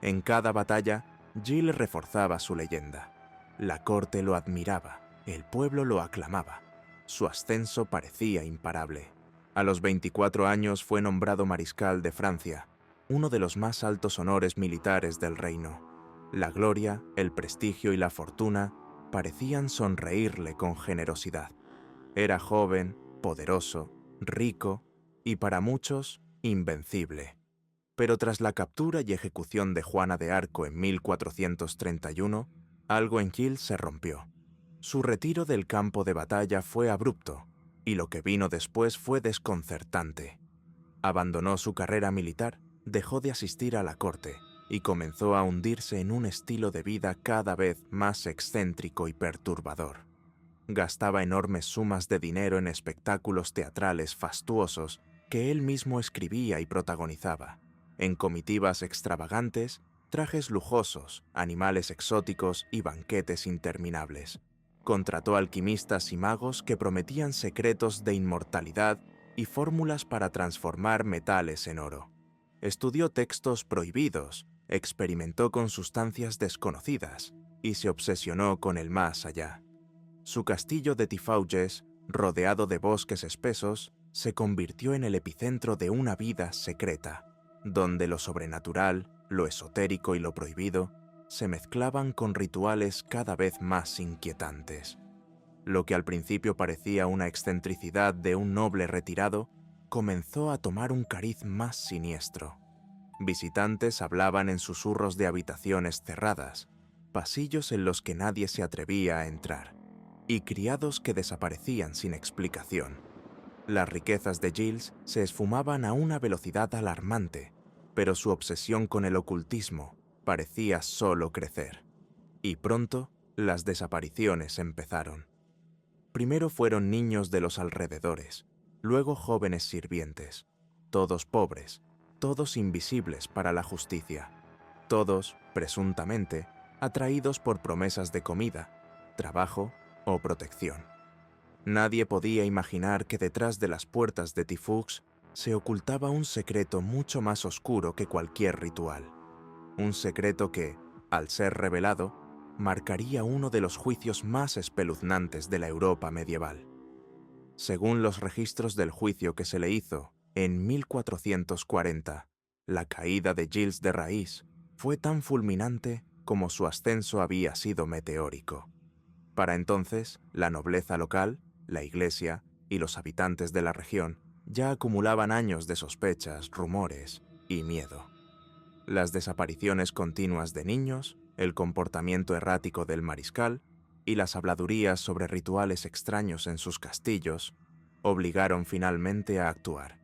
En cada batalla, Gilles reforzaba su leyenda. La corte lo admiraba, el pueblo lo aclamaba. Su ascenso parecía imparable. A los 24 años fue nombrado mariscal de Francia, uno de los más altos honores militares del reino. La gloria, el prestigio y la fortuna parecían sonreírle con generosidad. Era joven, poderoso, rico y para muchos, invencible. Pero tras la captura y ejecución de Juana de Arco en 1431, algo en Gilles se rompió. Su retiro del campo de batalla fue abrupto, y lo que vino después fue desconcertante. Abandonó su carrera militar, dejó de asistir a la corte y comenzó a hundirse en un estilo de vida cada vez más excéntrico y perturbador. Gastaba enormes sumas de dinero en espectáculos teatrales fastuosos que él mismo escribía y protagonizaba, en comitivas extravagantes, trajes lujosos, animales exóticos y banquetes interminables. Contrató alquimistas y magos que prometían secretos de inmortalidad y fórmulas para transformar metales en oro. Estudió textos prohibidos, experimentó con sustancias desconocidas y se obsesionó con el más allá. Su castillo de Tifauges, rodeado de bosques espesos, se convirtió en el epicentro de una vida secreta, donde lo sobrenatural, lo esotérico y lo prohibido se mezclaban con rituales cada vez más inquietantes. Lo que al principio parecía una excentricidad de un noble retirado, comenzó a tomar un cariz más siniestro. Visitantes hablaban en susurros de habitaciones cerradas, pasillos en los que nadie se atrevía a entrar, y criados que desaparecían sin explicación. Las riquezas de Giles se esfumaban a una velocidad alarmante, pero su obsesión con el ocultismo parecía solo crecer. Y pronto, las desapariciones empezaron. Primero fueron niños de los alrededores, luego jóvenes sirvientes, todos pobres, todos invisibles para la justicia, todos, presuntamente, atraídos por promesas de comida, trabajo o protección. Nadie podía imaginar que detrás de las puertas de Tifux se ocultaba un secreto mucho más oscuro que cualquier ritual. Un secreto que, al ser revelado, marcaría uno de los juicios más espeluznantes de la Europa medieval. Según los registros del juicio que se le hizo en 1440, la caída de Giles de Raís fue tan fulminante como su ascenso había sido meteórico. Para entonces, la nobleza local, la iglesia y los habitantes de la región ya acumulaban años de sospechas, rumores y miedo. Las desapariciones continuas de niños, el comportamiento errático del mariscal y las habladurías sobre rituales extraños en sus castillos obligaron finalmente a actuar.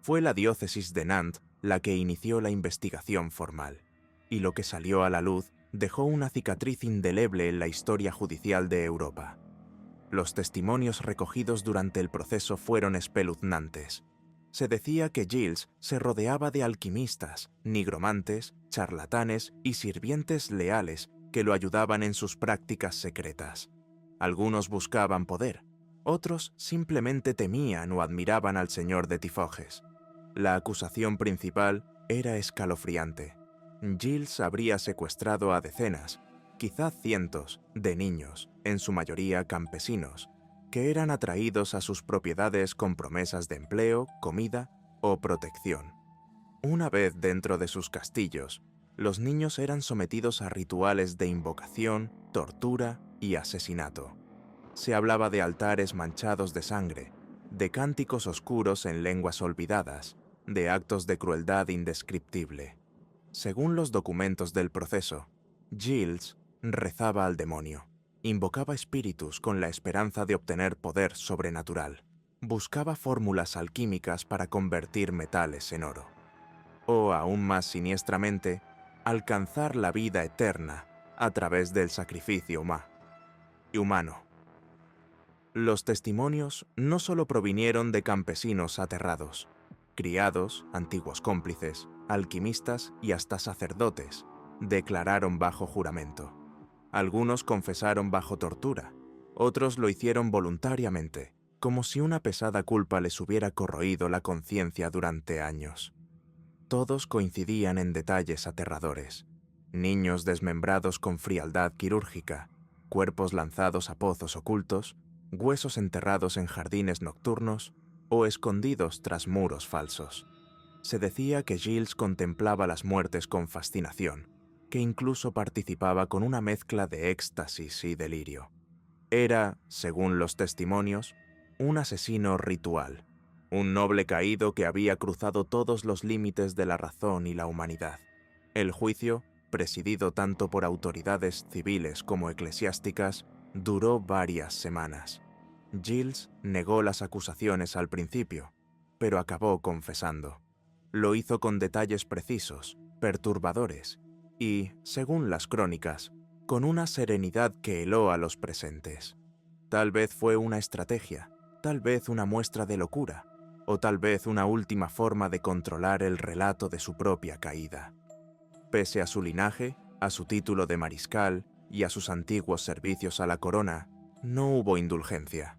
Fue la diócesis de Nantes la que inició la investigación formal, y lo que salió a la luz dejó una cicatriz indeleble en la historia judicial de Europa. Los testimonios recogidos durante el proceso fueron espeluznantes. Se decía que Giles se rodeaba de alquimistas, nigromantes, charlatanes y sirvientes leales que lo ayudaban en sus prácticas secretas. Algunos buscaban poder, otros simplemente temían o admiraban al señor de Tifauges. La acusación principal era escalofriante. Giles habría secuestrado a decenas, quizá cientos, de niños, en su mayoría campesinos, que eran atraídos a sus propiedades con promesas de empleo, comida o protección. Una vez dentro de sus castillos, los niños eran sometidos a rituales de invocación, tortura y asesinato. Se hablaba de altares manchados de sangre, de cánticos oscuros en lenguas olvidadas, de actos de crueldad indescriptible. Según los documentos del proceso, Giles rezaba al demonio, invocaba espíritus con la esperanza de obtener poder sobrenatural, buscaba fórmulas alquímicas para convertir metales en oro, o aún más siniestramente, alcanzar la vida eterna a través del sacrificio humano. Los testimonios no solo provinieron de campesinos aterrados, criados, antiguos cómplices, alquimistas y hasta sacerdotes declararon bajo juramento. Algunos confesaron bajo tortura, otros lo hicieron voluntariamente, como si una pesada culpa les hubiera corroído la conciencia durante años. Todos coincidían en detalles aterradores: niños desmembrados con frialdad quirúrgica, cuerpos lanzados a pozos ocultos, huesos enterrados en jardines nocturnos o escondidos tras muros falsos. Se decía que Giles contemplaba las muertes con fascinación, que incluso participaba con una mezcla de éxtasis y delirio. Era, según los testimonios, un asesino ritual, un noble caído que había cruzado todos los límites de la razón y la humanidad. El juicio, presidido tanto por autoridades civiles como eclesiásticas, duró varias semanas. Giles negó las acusaciones al principio, pero acabó confesando. Lo hizo con detalles precisos, perturbadores y, según las crónicas, con una serenidad que heló a los presentes. Tal vez fue una estrategia, tal vez una muestra de locura, o tal vez una última forma de controlar el relato de su propia caída. Pese a su linaje, a su título de mariscal y a sus antiguos servicios a la corona, no hubo indulgencia.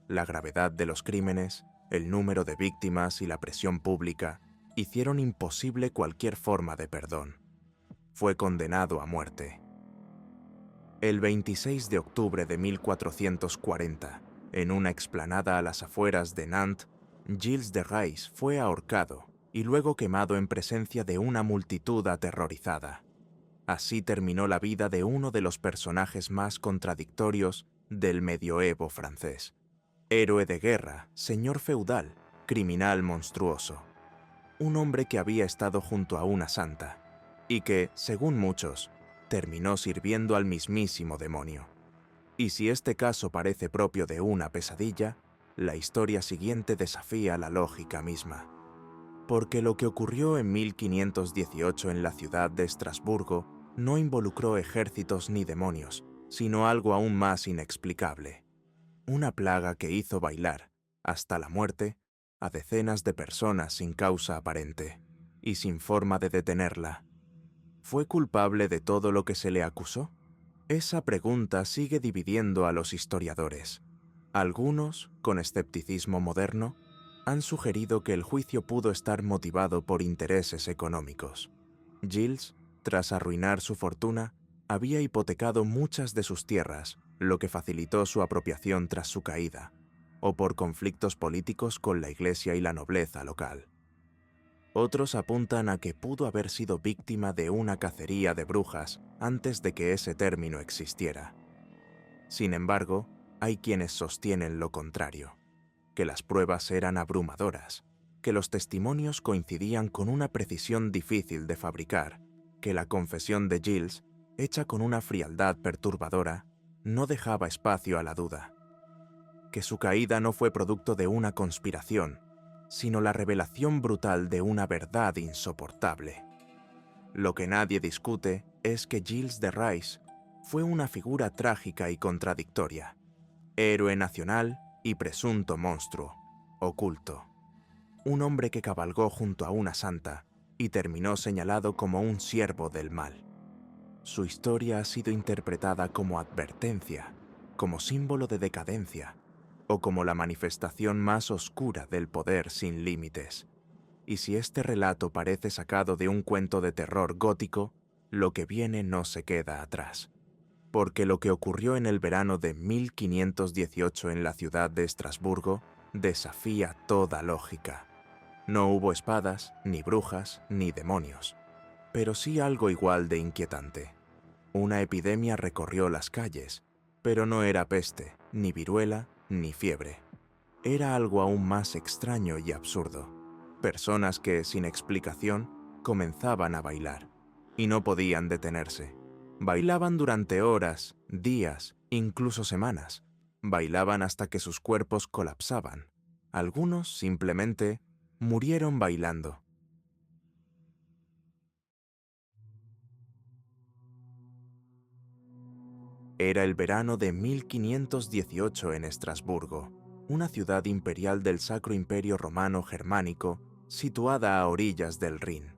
La gravedad de los crímenes, el número de víctimas y la presión pública hicieron imposible cualquier forma de perdón. Fue condenado a muerte. El 26 de octubre de 1440, en una explanada a las afueras de Nantes, Gilles de Rais fue ahorcado y luego quemado en presencia de una multitud aterrorizada. Así terminó la vida de uno de los personajes más contradictorios del medioevo francés. Héroe de guerra, señor feudal, criminal monstruoso. Un hombre que había estado junto a una santa y que, según muchos, terminó sirviendo al mismísimo demonio. Y si este caso parece propio de una pesadilla, la historia siguiente desafía la lógica misma. Porque lo que ocurrió en 1518 en la ciudad de Estrasburgo no involucró ejércitos ni demonios, sino algo aún más inexplicable. Una plaga que hizo bailar, hasta la muerte, a decenas de personas sin causa aparente y sin forma de detenerla. ¿Fue culpable de todo lo que se le acusó? Esa pregunta sigue dividiendo a los historiadores. Algunos, con escepticismo moderno, han sugerido que el juicio pudo estar motivado por intereses económicos. Gilles, tras arruinar su fortuna, había hipotecado muchas de sus tierras, lo que facilitó su apropiación tras su caída, o por conflictos políticos con la iglesia y la nobleza local. Otros apuntan a que pudo haber sido víctima de una cacería de brujas antes de que ese término existiera. Sin embargo, hay quienes sostienen lo contrario, que las pruebas eran abrumadoras, que los testimonios coincidían con una precisión difícil de fabricar, que la confesión de Gilles, hecha con una frialdad perturbadora, no dejaba espacio a la duda, que su caída no fue producto de una conspiración, sino la revelación brutal de una verdad insoportable. Lo que nadie discute es que Gilles de Rais fue una figura trágica y contradictoria, héroe nacional y presunto monstruo, oculto. Un hombre que cabalgó junto a una santa y terminó señalado como un siervo del mal. Su historia ha sido interpretada como advertencia, como símbolo de decadencia, o como la manifestación más oscura del poder sin límites. Y si este relato parece sacado de un cuento de terror gótico, lo que viene no se queda atrás. Porque lo que ocurrió en el verano de 1518 en la ciudad de Estrasburgo desafía toda lógica. No hubo espadas, ni brujas, ni demonios, pero sí algo igual de inquietante. Una epidemia recorrió las calles, pero no era peste, ni viruela, ni fiebre. Era algo aún más extraño y absurdo. Personas que, sin explicación, comenzaban a bailar, y no podían detenerse. Bailaban durante horas, días, incluso semanas. Bailaban hasta que sus cuerpos colapsaban. Algunos, simplemente, murieron bailando. Era el verano de 1518 en Estrasburgo, una ciudad imperial del Sacro Imperio Romano Germánico situada a orillas del Rin.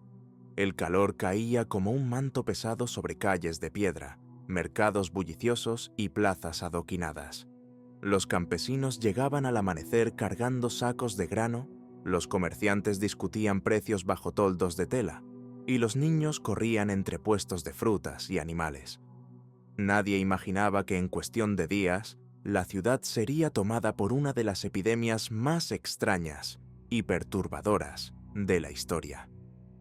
El calor caía como un manto pesado sobre calles de piedra, mercados bulliciosos y plazas adoquinadas. Los campesinos llegaban al amanecer cargando sacos de grano, los comerciantes discutían precios bajo toldos de tela, y los niños corrían entre puestos de frutas y animales. Nadie imaginaba que en cuestión de días, la ciudad sería tomada por una de las epidemias más extrañas y perturbadoras de la historia.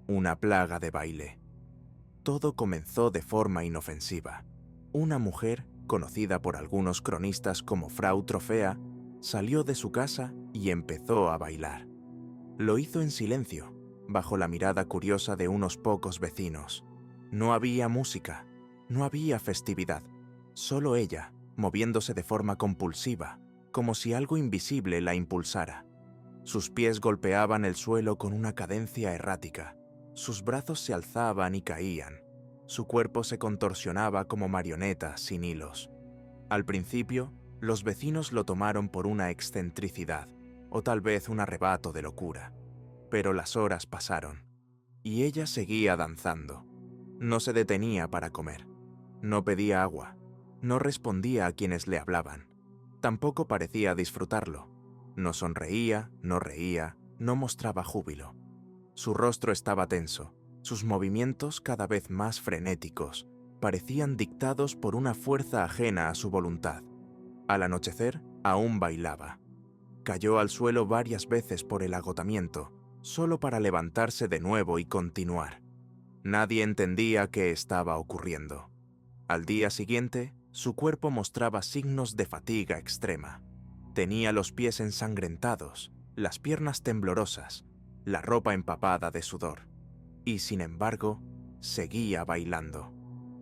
Una plaga de baile. Todo comenzó de forma inofensiva. Una mujer, conocida por algunos cronistas como Frau Trofea, salió de su casa y empezó a bailar. Lo hizo en silencio, bajo la mirada curiosa de unos pocos vecinos. No había música, no había festividad, solo ella, moviéndose de forma compulsiva, como si algo invisible la impulsara. Sus pies golpeaban el suelo con una cadencia errática, sus brazos se alzaban y caían, su cuerpo se contorsionaba como marioneta sin hilos. Al principio, Los vecinos lo tomaron por una excentricidad, o tal vez un arrebato de locura. Pero las horas pasaron, y ella seguía danzando. No se detenía para comer, no pedía agua, no respondía a quienes le hablaban. Tampoco parecía disfrutarlo. No sonreía, no reía, no mostraba júbilo. Su rostro estaba tenso, sus movimientos cada vez más frenéticos, parecían dictados por una fuerza ajena a su voluntad. Al anochecer, aún bailaba. Cayó al suelo varias veces por el agotamiento, solo para levantarse de nuevo y continuar. Nadie entendía qué estaba ocurriendo. Al día siguiente, su cuerpo mostraba signos de fatiga extrema. Tenía los pies ensangrentados, las piernas temblorosas, la ropa empapada de sudor. Y sin embargo, seguía bailando.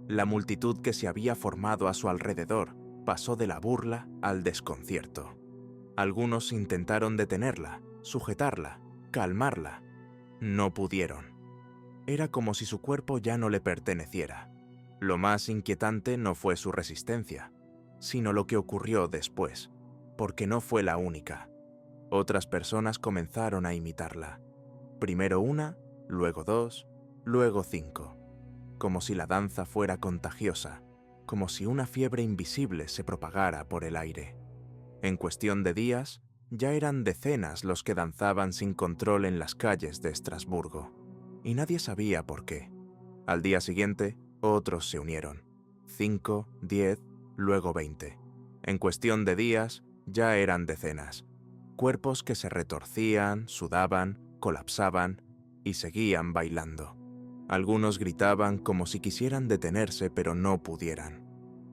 La multitud que se había formado a su alrededor pasó de la burla al desconcierto. Algunos intentaron detenerla, sujetarla, calmarla. No pudieron. Era como si su cuerpo ya no le perteneciera. Lo más inquietante no fue su resistencia, sino lo que ocurrió después, porque no fue la única. Otras personas comenzaron a imitarla. Primero una, luego dos, luego 5. Como si la danza fuera contagiosa, como si una fiebre invisible se propagara por el aire. En cuestión de días, ya eran decenas los que danzaban sin control en las calles de Estrasburgo, y nadie sabía por qué. Al día siguiente, otros se unieron. 5, 10, luego 20. En cuestión de días, ya eran decenas. Cuerpos que se retorcían, sudaban, colapsaban y seguían bailando. Algunos gritaban como si quisieran detenerse pero no pudieran.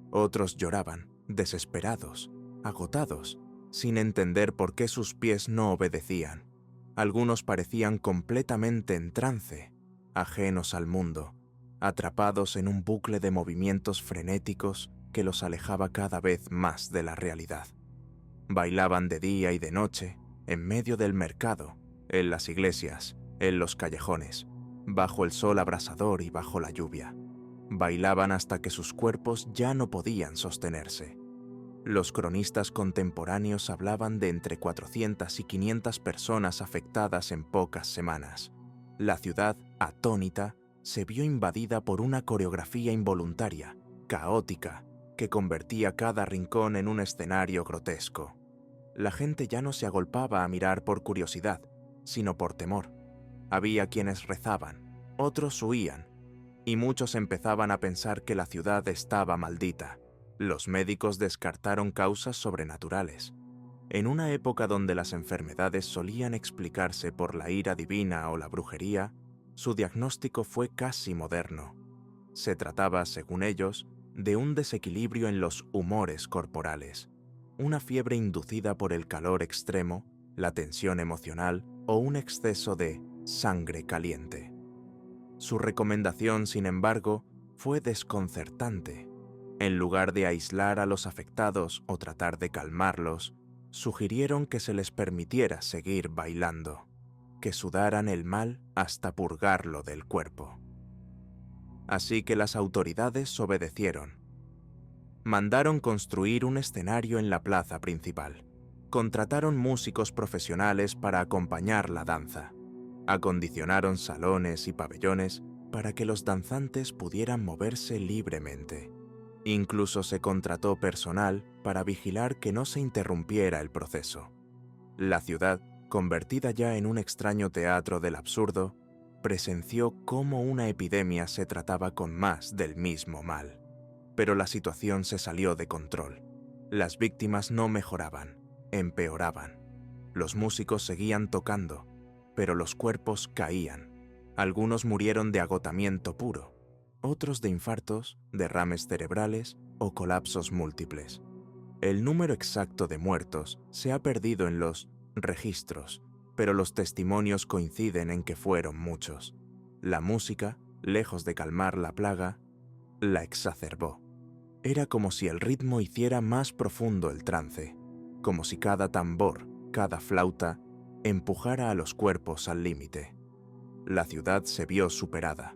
Otros lloraban, desesperados, agotados, sin entender por qué sus pies no obedecían. Algunos parecían completamente en trance, ajenos al mundo, atrapados en un bucle de movimientos frenéticos que los alejaba cada vez más de la realidad. Bailaban de día y de noche, en medio del mercado, en las iglesias, en los callejones, bajo el sol abrasador y bajo la lluvia. Bailaban hasta que sus cuerpos ya no podían sostenerse. Los cronistas contemporáneos hablaban de entre 400 y 500 personas afectadas en pocas semanas. La ciudad, atónita, se vio invadida por una coreografía involuntaria, caótica, que convertía cada rincón en un escenario grotesco. La gente ya no se agolpaba a mirar por curiosidad, sino por temor. Había quienes rezaban, otros huían, y muchos empezaban a pensar que la ciudad estaba maldita. Los médicos descartaron causas sobrenaturales. En una época donde las enfermedades solían explicarse por la ira divina o la brujería, su diagnóstico fue casi moderno. Se trataba, según ellos, de un desequilibrio en los humores corporales, una fiebre inducida por el calor extremo, la tensión emocional o un exceso de sangre caliente. Su recomendación, sin embargo, fue desconcertante. En lugar de aislar a los afectados o tratar de calmarlos, sugirieron que se les permitiera seguir bailando, que sudaran el mal hasta purgarlo del cuerpo. Así que las autoridades obedecieron. Mandaron construir un escenario en la plaza principal. Contrataron músicos profesionales para acompañar la danza. Acondicionaron salones y pabellones para que los danzantes pudieran moverse libremente. Incluso se contrató personal para vigilar que no se interrumpiera el proceso. La ciudad, convertida ya en un extraño teatro del absurdo, presenció cómo una epidemia se trataba con más del mismo mal. Pero la situación se salió de control. Las víctimas no mejoraban, empeoraban. Los músicos seguían tocando, pero los cuerpos caían. Algunos murieron de agotamiento puro, otros de infartos, derrames cerebrales o colapsos múltiples. El número exacto de muertos se ha perdido en los registros, pero los testimonios coinciden en que fueron muchos. La música, lejos de calmar la plaga, la exacerbó. Era como si el ritmo hiciera más profundo el trance, como si cada tambor, cada flauta, empujara a los cuerpos al límite. La ciudad se vio superada.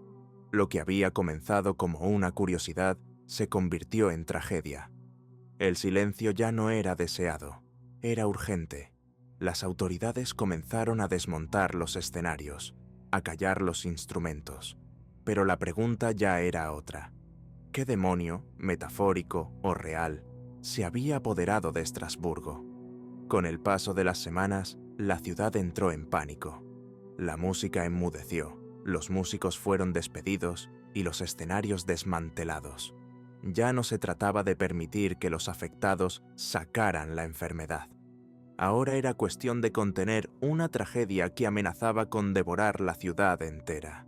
Lo que había comenzado como una curiosidad se convirtió en tragedia. El silencio ya no era deseado, era urgente. Las autoridades comenzaron a desmontar los escenarios, a callar los instrumentos. Pero la pregunta ya era otra. ¿Qué demonio, metafórico o real, se había apoderado de Estrasburgo? Con el paso de las semanas, la ciudad entró en pánico. La música enmudeció, los músicos fueron despedidos y los escenarios desmantelados. Ya no se trataba de permitir que los afectados sacaran la enfermedad. Ahora era cuestión de contener una tragedia que amenazaba con devorar la ciudad entera.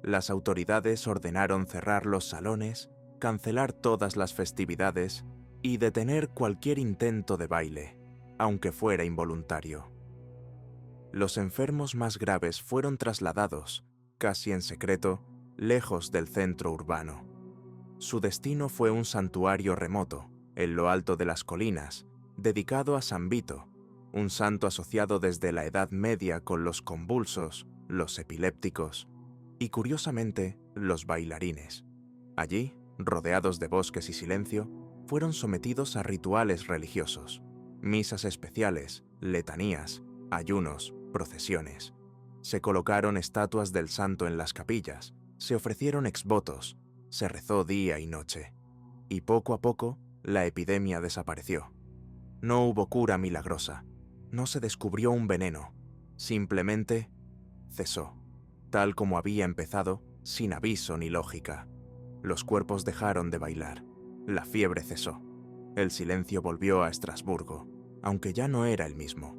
Las autoridades ordenaron cerrar los salones, cancelar todas las festividades y detener cualquier intento de baile, aunque fuera involuntario. Los enfermos más graves fueron trasladados, casi en secreto, lejos del centro urbano. Su destino fue un santuario remoto, en lo alto de las colinas, dedicado a San Vito, un santo asociado desde la Edad Media con los convulsos, los epilépticos y, curiosamente, los bailarines. Allí, rodeados de bosques y silencio, fueron sometidos a rituales religiosos, misas especiales, letanías, ayunos, procesiones. Se colocaron estatuas del santo en las capillas, se ofrecieron exvotos, se rezó día y noche. Y poco a poco, la epidemia desapareció. No hubo cura milagrosa, no se descubrió un veneno, simplemente cesó, tal como había empezado, sin aviso ni lógica. Los cuerpos dejaron de bailar, la fiebre cesó, el silencio volvió a Estrasburgo, aunque ya no era el mismo.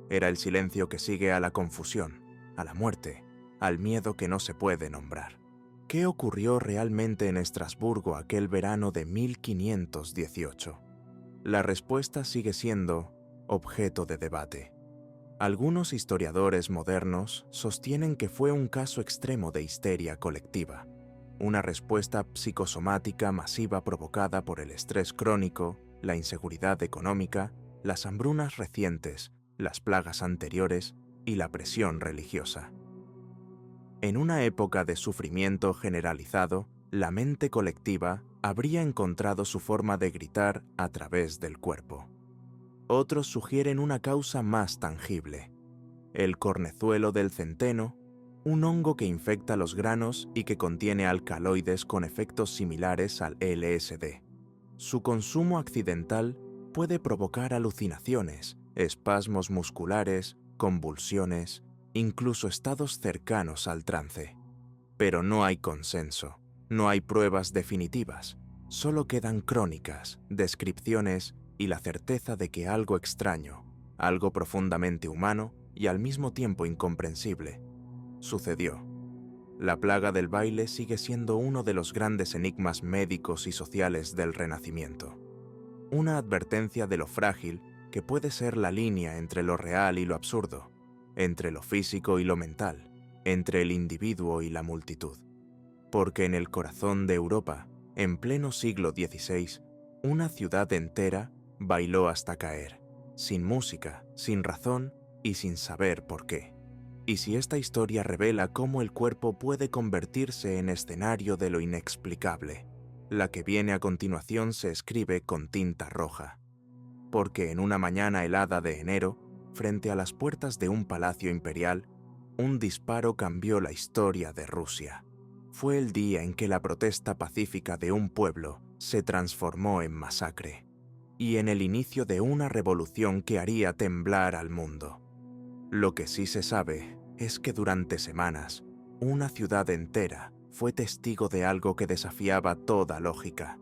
Era el silencio que sigue a la confusión, a la muerte, al miedo que no se puede nombrar. ¿Qué ocurrió realmente en Estrasburgo aquel verano de 1518? La respuesta sigue siendo objeto de debate. Algunos historiadores modernos sostienen que fue un caso extremo de histeria colectiva, una respuesta psicosomática masiva provocada por el estrés crónico, la inseguridad económica, las hambrunas recientes, las plagas anteriores y la presión religiosa. En una época de sufrimiento generalizado, la mente colectiva habría encontrado su forma de gritar a través del cuerpo. Otros sugieren una causa más tangible: el cornezuelo del centeno, un hongo que infecta los granos y que contiene alcaloides con efectos similares al LSD. Su consumo accidental puede provocar alucinaciones, espasmos musculares, convulsiones, incluso estados cercanos al trance. Pero no hay consenso, no hay pruebas definitivas, solo quedan crónicas, descripciones y la certeza de que algo extraño, algo profundamente humano y al mismo tiempo incomprensible, sucedió. La plaga del baile sigue siendo uno de los grandes enigmas médicos y sociales del Renacimiento. Una advertencia de lo frágil que puede ser la línea entre lo real y lo absurdo, entre lo físico y lo mental, entre el individuo y la multitud. Porque en el corazón de Europa, en pleno siglo XVI, una ciudad entera bailó hasta caer, sin música, sin razón y sin saber por qué. Y si esta historia revela cómo el cuerpo puede convertirse en escenario de lo inexplicable, la que viene a continuación se escribe con tinta roja. Porque en una mañana helada de enero, frente a las puertas de un palacio imperial, un disparo cambió la historia de Rusia. Fue el día en que la protesta pacífica de un pueblo se transformó en masacre, y en el inicio de una revolución que haría temblar al mundo. Lo que sí se sabe es que durante semanas, una ciudad entera fue testigo de algo que desafiaba toda lógica.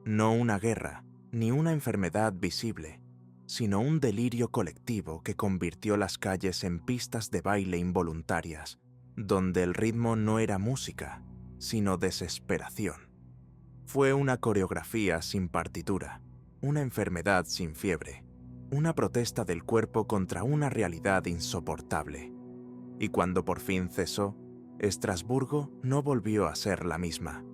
No una guerra, ni una enfermedad visible, sino un delirio colectivo que convirtió las calles en pistas de baile involuntarias, donde el ritmo no era música, sino desesperación. Fue una coreografía sin partitura, una enfermedad sin fiebre, una protesta del cuerpo contra una realidad insoportable. Y cuando por fin cesó, Estrasburgo no volvió a ser la misma.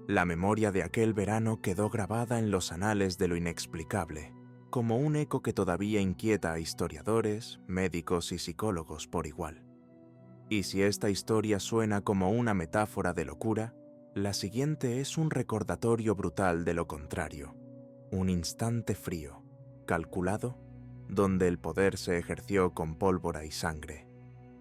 La memoria de aquel verano quedó grabada en los anales de lo inexplicable, como un eco que todavía inquieta a historiadores, médicos y psicólogos por igual. Y si esta historia suena como una metáfora de locura, la siguiente es un recordatorio brutal de lo contrario. un instante frío, calculado, donde el poder se ejerció con pólvora y sangre,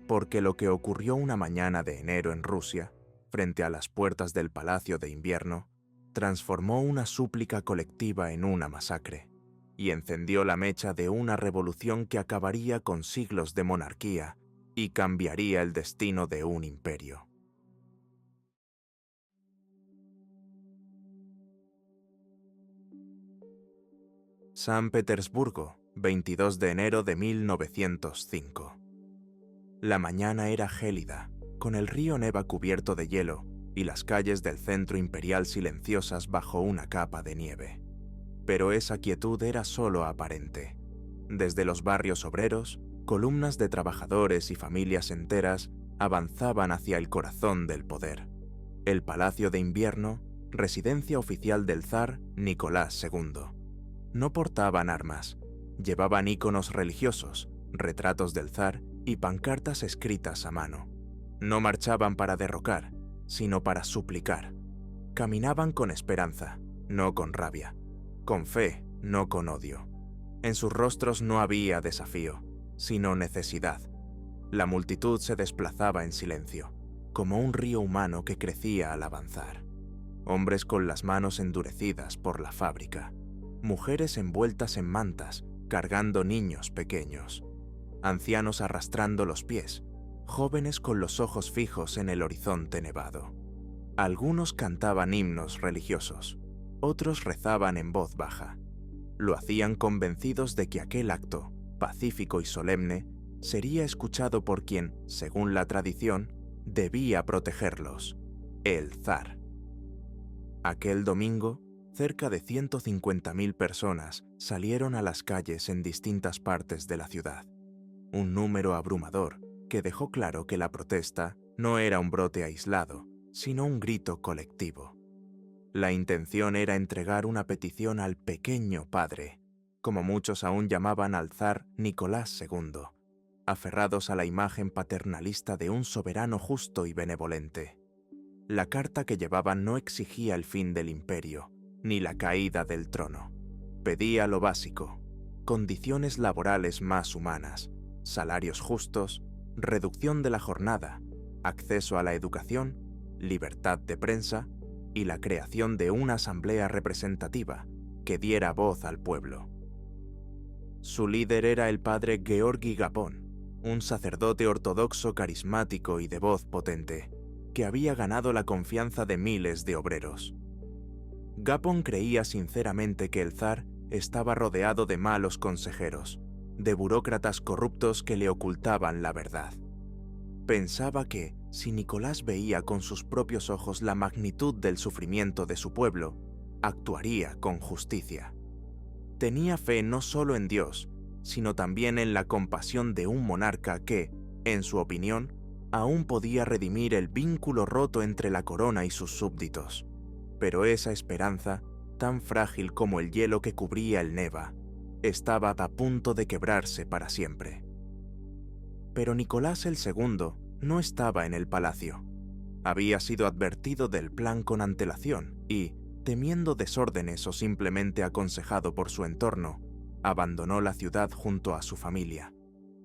porque lo que ocurrió una mañana de enero en Rusia, frente a las puertas del Palacio de Invierno, transformó una súplica colectiva en una masacre, y encendió la mecha de una revolución que acabaría con siglos de monarquía y cambiaría el destino de un imperio. San Petersburgo, 22 de enero de 1905. La mañana era gélida, con el río Neva cubierto de hielo y las calles del centro imperial silenciosas bajo una capa de nieve. Pero esa quietud era solo aparente. Desde los barrios obreros, columnas de trabajadores y familias enteras avanzaban hacia el corazón del poder, el Palacio de Invierno, residencia oficial del zar Nicolás II. No portaban armas, llevaban íconos religiosos, retratos del zar y pancartas escritas a mano. No marchaban para derrocar, sino para suplicar. Caminaban con esperanza, no con rabia, con fe, no con odio. En sus rostros no había desafío, sino necesidad. La multitud se desplazaba en silencio, como un río humano que crecía al avanzar. Hombres con las manos endurecidas por la fábrica, mujeres envueltas en mantas, cargando niños pequeños, ancianos arrastrando los pies, jóvenes con los ojos fijos en el horizonte nevado. Algunos cantaban himnos religiosos, otros rezaban en voz baja. Lo hacían convencidos de que aquel acto, pacífico y solemne, sería escuchado por quien, según la tradición, debía protegerlos, el zar. Aquel domingo, cerca de 150.000 personas salieron a las calles en distintas partes de la ciudad. Un número abrumador que dejó claro que la protesta no era un brote aislado, sino un grito colectivo. La intención era entregar una petición al pequeño padre, como muchos aún llamaban al zar Nicolás II, aferrados a la imagen paternalista de un soberano justo y benevolente. La carta que llevaban no exigía el fin del imperio, ni la caída del trono. Pedía lo básico: condiciones laborales más humanas, salarios justos, reducción de la jornada, acceso a la educación, libertad de prensa y la creación de una asamblea representativa que diera voz al pueblo. Su líder era el padre Georgi Gapón, un sacerdote ortodoxo carismático y de voz potente, que había ganado la confianza de miles de obreros. Gapón creía sinceramente que el zar estaba rodeado de malos consejeros, de burócratas corruptos que le ocultaban la verdad. Pensaba que, si Nicolás veía con sus propios ojos la magnitud del sufrimiento de su pueblo, actuaría con justicia. Tenía fe no solo en Dios, sino también en la compasión de un monarca que, en su opinión, aún podía redimir el vínculo roto entre la corona y sus súbditos. Pero esa esperanza, tan frágil como el hielo que cubría el Neva, estaba a punto de quebrarse para siempre. Pero Nicolás II no estaba en el palacio. Había sido advertido del plan con antelación y, temiendo desórdenes o simplemente aconsejado por su entorno, abandonó la ciudad junto a su familia.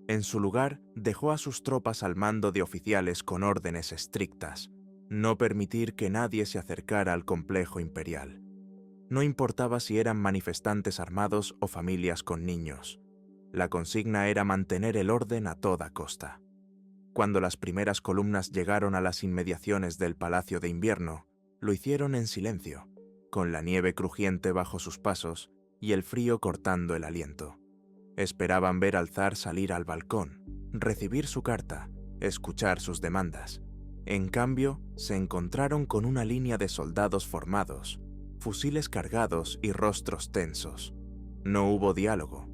En su lugar, dejó a sus tropas al mando de oficiales con órdenes estrictas: no permitir que nadie se acercara al complejo imperial. No importaba si eran manifestantes armados o familias con niños. La consigna era mantener el orden a toda costa. Cuando las primeras columnas llegaron a las inmediaciones del Palacio de Invierno, lo hicieron en silencio, con la nieve crujiente bajo sus pasos y el frío cortando el aliento. Esperaban ver al zar salir al balcón, recibir su carta, escuchar sus demandas. En cambio, se encontraron con una línea de soldados formados, fusiles cargados y rostros tensos. No hubo diálogo,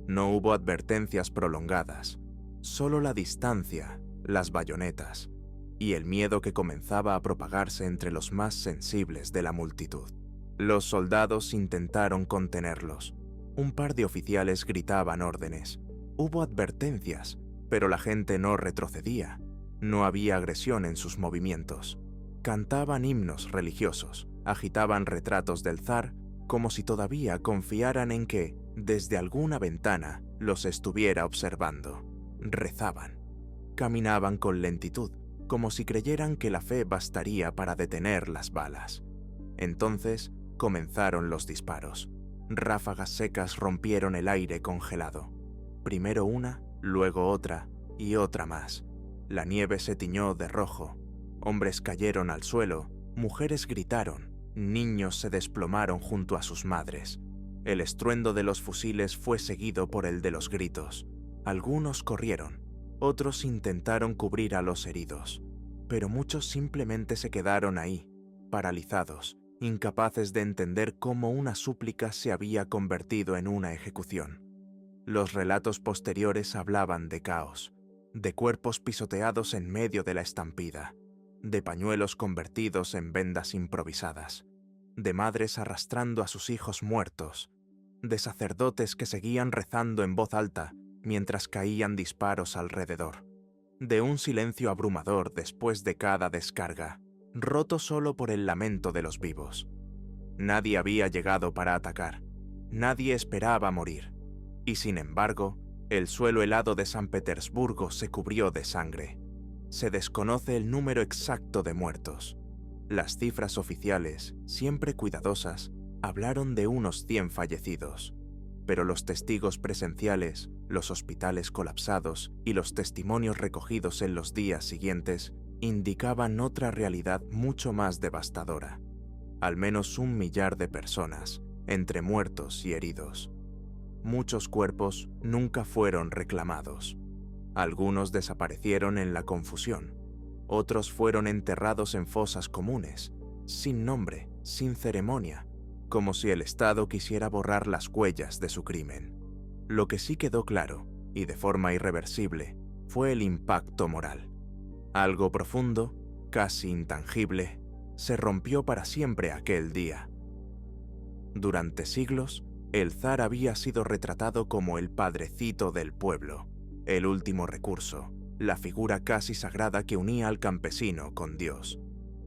no hubo advertencias prolongadas, solo la distancia, las bayonetas y el miedo que comenzaba a propagarse entre los más sensibles de la multitud. Los soldados intentaron contenerlos. Un par de oficiales gritaban órdenes. Hubo advertencias, pero la gente no retrocedía. No había agresión en sus movimientos. Cantaban himnos religiosos, agitaban retratos del zar como si todavía confiaran en que, desde alguna ventana, los estuviera observando. Rezaban. Caminaban con lentitud, como si creyeran que la fe bastaría para detener las balas. Entonces comenzaron los disparos. Ráfagas secas rompieron el aire congelado. Primero una, luego otra y otra más. La nieve se tiñó de rojo. Hombres cayeron al suelo, mujeres gritaron, niños se desplomaron junto a sus madres. El estruendo de los fusiles fue seguido por el de los gritos. Algunos corrieron, otros intentaron cubrir a los heridos, pero muchos simplemente se quedaron ahí, paralizados, incapaces de entender cómo una súplica se había convertido en una ejecución. Los relatos posteriores hablaban de caos, de cuerpos pisoteados en medio de la estampida, de pañuelos convertidos en vendas improvisadas, de madres arrastrando a sus hijos muertos, de sacerdotes que seguían rezando en voz alta mientras caían disparos alrededor, de un silencio abrumador después de cada descarga, roto solo por el lamento de los vivos. Nadie había llegado para atacar, nadie esperaba morir, y sin embargo, el suelo helado de San Petersburgo se cubrió de sangre. Se desconoce el número exacto de muertos. Las cifras oficiales, siempre cuidadosas, hablaron de unos 100 fallecidos, pero los testigos presenciales, los hospitales colapsados y los testimonios recogidos en los días siguientes indicaban otra realidad mucho más devastadora. Al menos 1 millar de personas, entre muertos y heridos. Muchos cuerpos nunca fueron reclamados. Algunos desaparecieron en la confusión. Otros fueron enterrados en fosas comunes, sin nombre, sin ceremonia, como si el Estado quisiera borrar las huellas de su crimen. Lo que sí quedó claro, y de forma irreversible, fue el impacto moral. Algo profundo, casi intangible, se rompió para siempre aquel día. Durante siglos, el zar había sido retratado como el padrecito del pueblo, el último recurso, la figura casi sagrada que unía al campesino con Dios.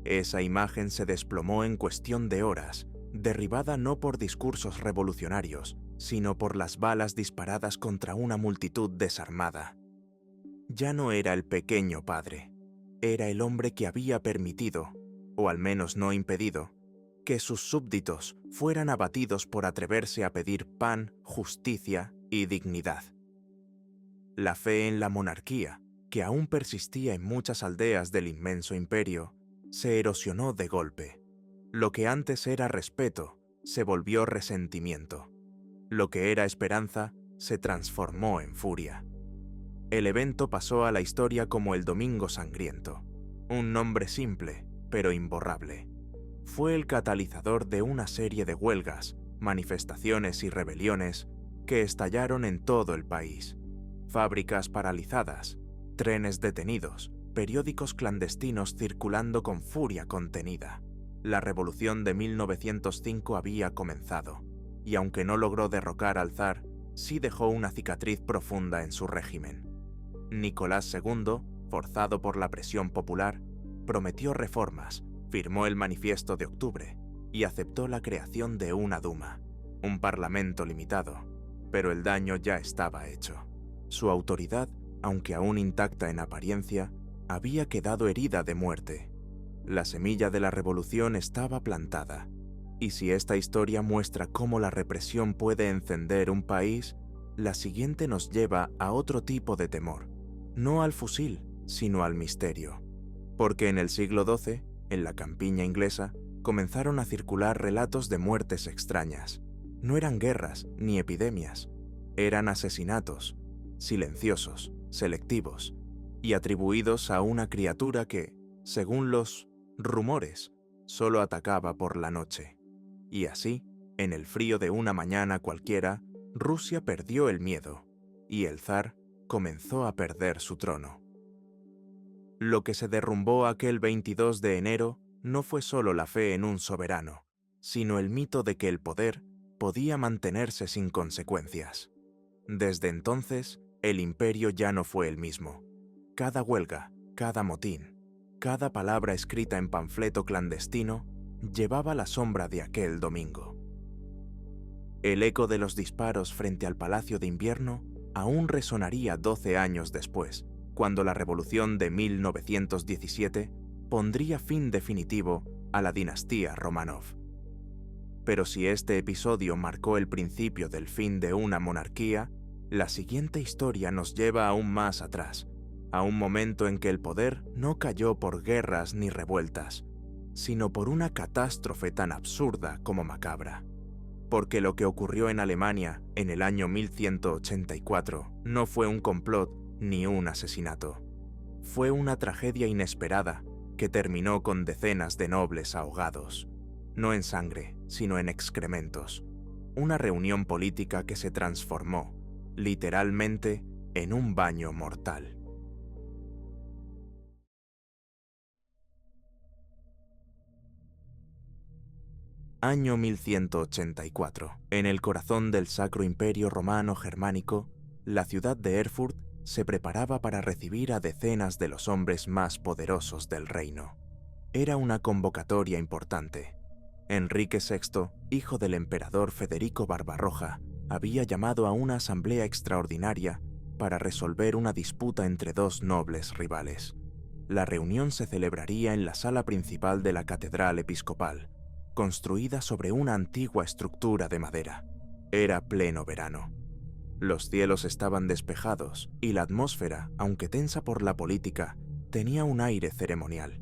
Esa imagen se desplomó en cuestión de horas, derribada no por discursos revolucionarios, sino por las balas disparadas contra una multitud desarmada. Ya no era el pequeño padre, era el hombre que había permitido, o al menos no impedido, que sus súbditos fueran abatidos por atreverse a pedir pan, justicia y dignidad. La fe en la monarquía, que aún persistía en muchas aldeas del inmenso imperio, se erosionó de golpe. Lo que antes era respeto se volvió resentimiento. Lo que era esperanza se transformó en furia. El evento pasó a la historia como el Domingo Sangriento, un nombre simple, pero imborrable. Fue el catalizador de una serie de huelgas, manifestaciones y rebeliones que estallaron en todo el país. Fábricas paralizadas, trenes detenidos, periódicos clandestinos circulando con furia contenida. La revolución de 1905 había comenzado, y aunque no logró derrocar al zar, sí dejó una cicatriz profunda en su régimen. Nicolás II, forzado por la presión popular, prometió reformas, firmó el Manifiesto de Octubre y aceptó la creación de una Duma, un parlamento limitado, pero el daño ya estaba hecho. Su autoridad, aunque aún intacta en apariencia, había quedado herida de muerte. La semilla de la revolución estaba plantada, y si esta historia muestra cómo la represión puede encender un país, la siguiente nos lleva a otro tipo de temor, no al fusil, sino al misterio. Porque en el siglo XII, en la campiña inglesa, comenzaron a circular relatos de muertes extrañas. No eran guerras ni epidemias, eran asesinatos, silenciosos, selectivos, y atribuidos a una criatura que, según los rumores, solo atacaba por la noche. Y así, en el frío de una mañana cualquiera, Rusia perdió el miedo, y el zar comenzó a perder su trono. Lo que se derrumbó aquel 22 de enero no fue solo la fe en un soberano, sino el mito de que el poder podía mantenerse sin consecuencias. Desde entonces, el imperio ya no fue el mismo. Cada huelga, cada motín, cada palabra escrita en panfleto clandestino llevaba la sombra de aquel domingo. El eco de los disparos frente al Palacio de Invierno aún resonaría 12 años después, cuando la Revolución de 1917 pondría fin definitivo a la dinastía Románov. Pero si este episodio marcó el principio del fin de una monarquía, la siguiente historia nos lleva aún más atrás, a un momento en que el poder no cayó por guerras ni revueltas, sino por una catástrofe tan absurda como macabra. Porque lo que ocurrió en Alemania en el año 1184 no fue un complot ni un asesinato. Fue una tragedia inesperada que terminó con decenas de nobles ahogados, no en sangre, sino en excrementos. Una reunión política que se transformó, literalmente, en un baño mortal. Año 1184. En el corazón del Sacro Imperio Romano Germánico, la ciudad de Erfurt se preparaba para recibir a decenas de los hombres más poderosos del reino. Era una convocatoria importante. Enrique VI, hijo del emperador Federico Barbarroja, había llamado a una asamblea extraordinaria para resolver una disputa entre dos nobles rivales. La reunión se celebraría en la sala principal de la Catedral Episcopal, construida sobre una antigua estructura de madera. Era pleno verano. Los cielos estaban despejados y la atmósfera, aunque tensa por la política, tenía un aire ceremonial.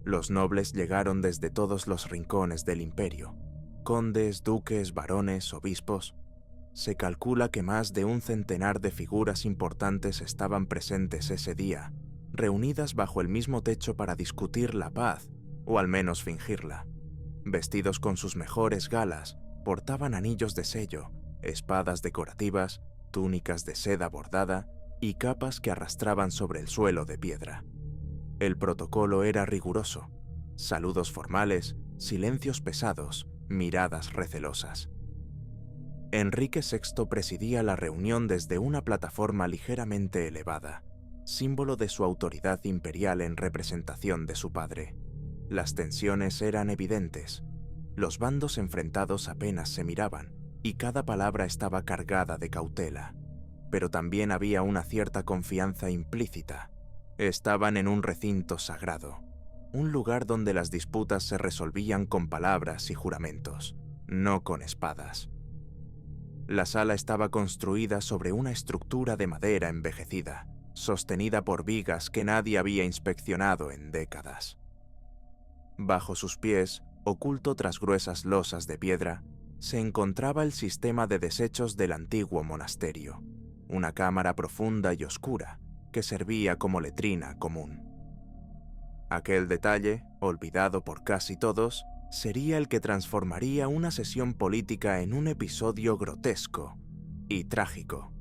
Los nobles llegaron desde todos los rincones del imperio: condes, duques, barones, obispos. Se calcula que más de un centenar de figuras importantes estaban presentes ese día, reunidas bajo el mismo techo para discutir la paz, o al menos fingirla. Vestidos con sus mejores galas, portaban anillos de sello, espadas decorativas, túnicas de seda bordada y capas que arrastraban sobre el suelo de piedra. El protocolo era riguroso: saludos formales, silencios pesados, miradas recelosas. Enrique VI presidía la reunión desde una plataforma ligeramente elevada, símbolo de su autoridad imperial en representación de su padre. Las tensiones eran evidentes. Los bandos enfrentados apenas se miraban, y cada palabra estaba cargada de cautela. Pero también había una cierta confianza implícita. Estaban en un recinto sagrado, un lugar donde las disputas se resolvían con palabras y juramentos, no con espadas. La sala estaba construida sobre una estructura de madera envejecida, sostenida por vigas que nadie había inspeccionado en décadas. Bajo sus pies, oculto tras gruesas losas de piedra, se encontraba el sistema de desechos del antiguo monasterio, una cámara profunda y oscura que servía como letrina común. Aquel detalle, olvidado por casi todos, sería el que transformaría una sesión política en un episodio grotesco y trágico.